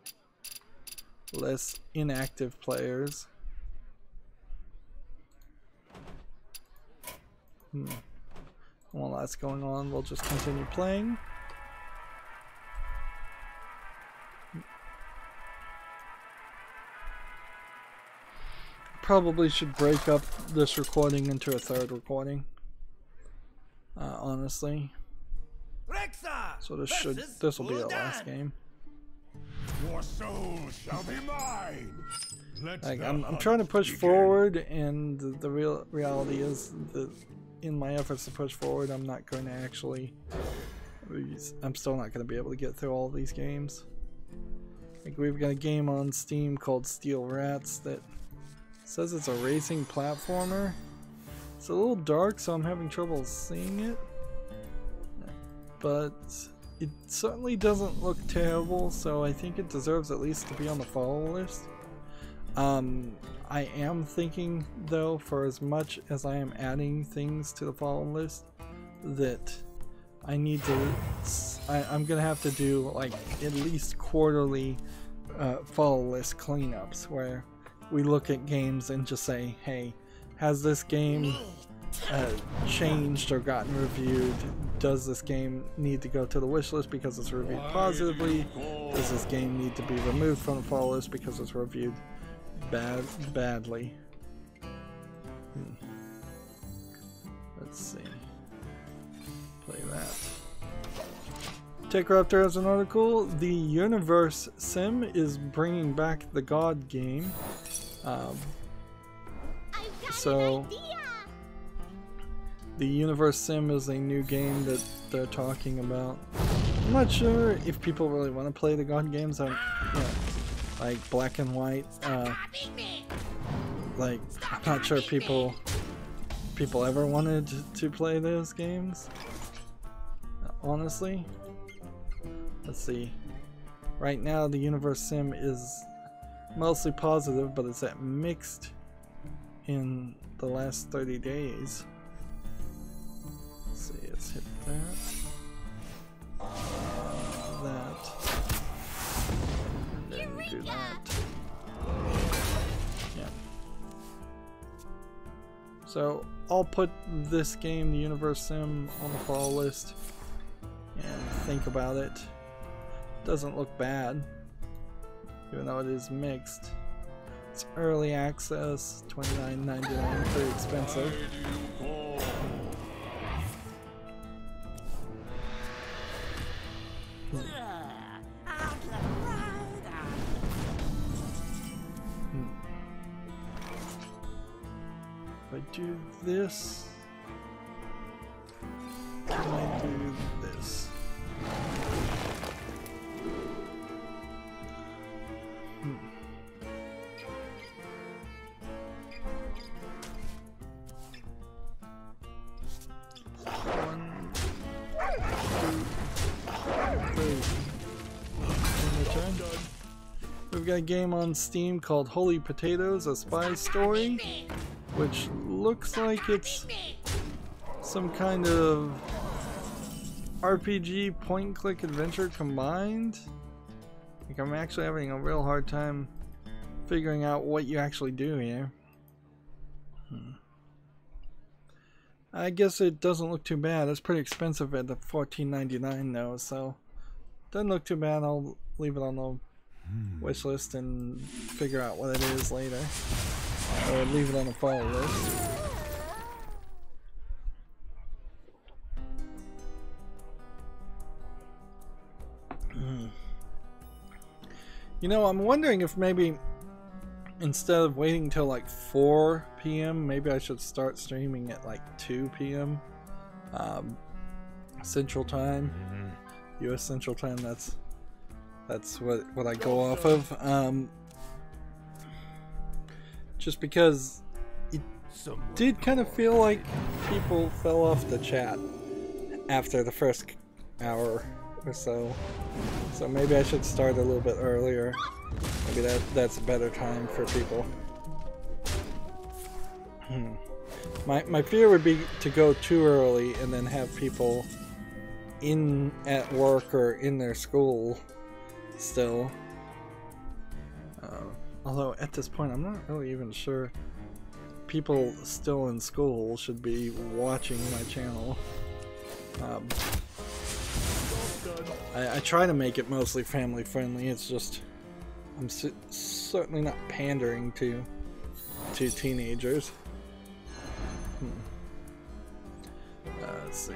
Less inactive players. While that's going on, we'll just continue playing. Probably should break up this recording into a third recording. Honestly. So this will be our last game. Your soul shall be mine. Like, I'm trying to push forward, and the real reality is that in my efforts to push forward, I'm not going to actually. I'm still not going to be able to get through all these games. Like, we've got a game on Steam called Steel Rats that says it's a racing platformer. It's a little dark, so I'm having trouble seeing it. But it certainly doesn't look terrible, so I think it deserves at least to be on the follow list. I am thinking, though, for as much as I am adding things to the follow list, that I need to. I'm gonna have to do like at least quarterly follow list cleanups where we look at games and just say, hey, has this game changed or gotten reviewed? Does this game need to go to the wish list because it's reviewed positively? Does this game need to be removed from the follow list because it's reviewed badly? Let's see. Play that. TechRaptor has an article. The Universe Sim is bringing back the God game. So the Universe Sim is a new game that they're talking about. I'm not sure if people really want to play the God games. Like Black and White. Like, I'm not sure people ever wanted to play those games. Honestly. Let's see. Right now the Universe Sim is mostly positive, but it's at mixed in the last 30 days. Let's see, let's hit that. And then do that. Yeah. So I'll put this game, the Universe Sim, on the follow list and think about it. Doesn't look bad, even though it is mixed. It's early access, $29.99, pretty expensive. If I do this, can I do this? We've got a game on Steam called Holy Potatoes, a spy story, which looks like it's some kind of RPG point-and-click adventure combined. Like, I'm actually having a real hard time figuring out what you actually do here. I guess it doesn't look too bad. It's pretty expensive at the $14.99 though, so doesn't look too bad. I'll leave it on the wish list and figure out what it is later. or leave it on the follow list. You know, I'm wondering if maybe instead of waiting till like 4 p.m., maybe I should start streaming at like 2 p.m. Central Time, U.S. Central Time. That's what I go off of. Just because it did kind of feel like people fell off the chat after the first hour or so. So maybe I should start a little bit earlier. Maybe that's a better time for people. My fear would be to go too early and then have people at work or in their school still. Although at this point I'm not really even sure people still in school should be watching my channel. I try to make it mostly family friendly. It's just I'm certainly not pandering to teenagers. Let's see.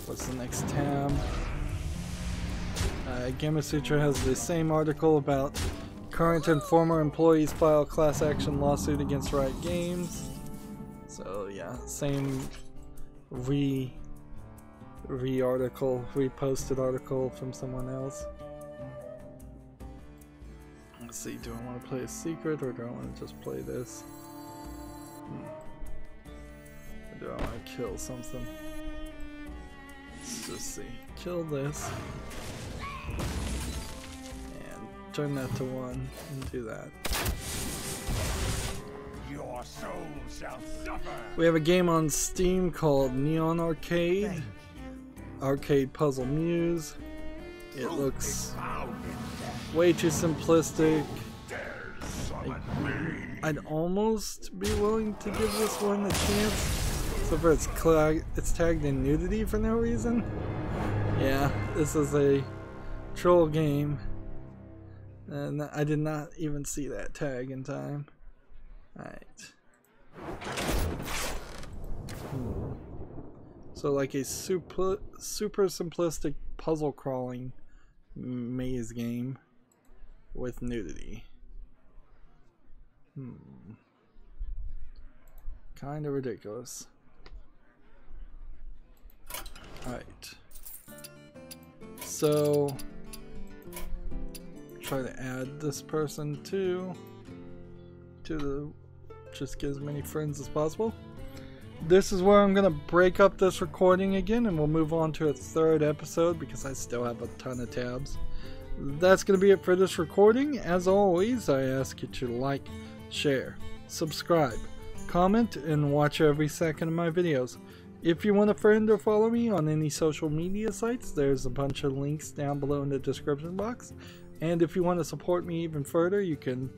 What's the next tab? Gamasutra has the same article about current and former employees file class action lawsuit against Riot Games. So yeah, same reposted article from someone else. Let's see, do I want to play a secret or do I want to just play this? Or do I want to kill something? Let's just see. Kill this. And turn that to 1 and do that. Your soul shall suffer. We have a game on Steam called Neon Arcade. Arcade Puzzle Muse. It looks way too simplistic. I'd almost be willing to give this one a chance. So far it's tagged in nudity for no reason. Yeah, this is a troll game. And I did not even see that tag in time. Alright. So like a super simplistic puzzle crawling maze game with nudity. Kind of ridiculous. Alright. So try to add this person to the just get as many friends as possible. This is where I'm gonna break up this recording again and we'll move on to a third episode because I still have a ton of tabs. That's gonna be it for this recording. As always, I ask you to like, share, subscribe, comment, and watch every second of my videos. If you want a friend or follow me on any social media sites, there's a bunch of links down below in the description box. And if you want to support me even further, you can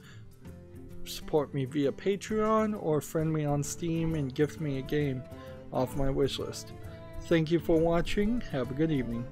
support me via Patreon or friend me on Steam and gift me a game off my wishlist. Thank you for watching. Have a good evening.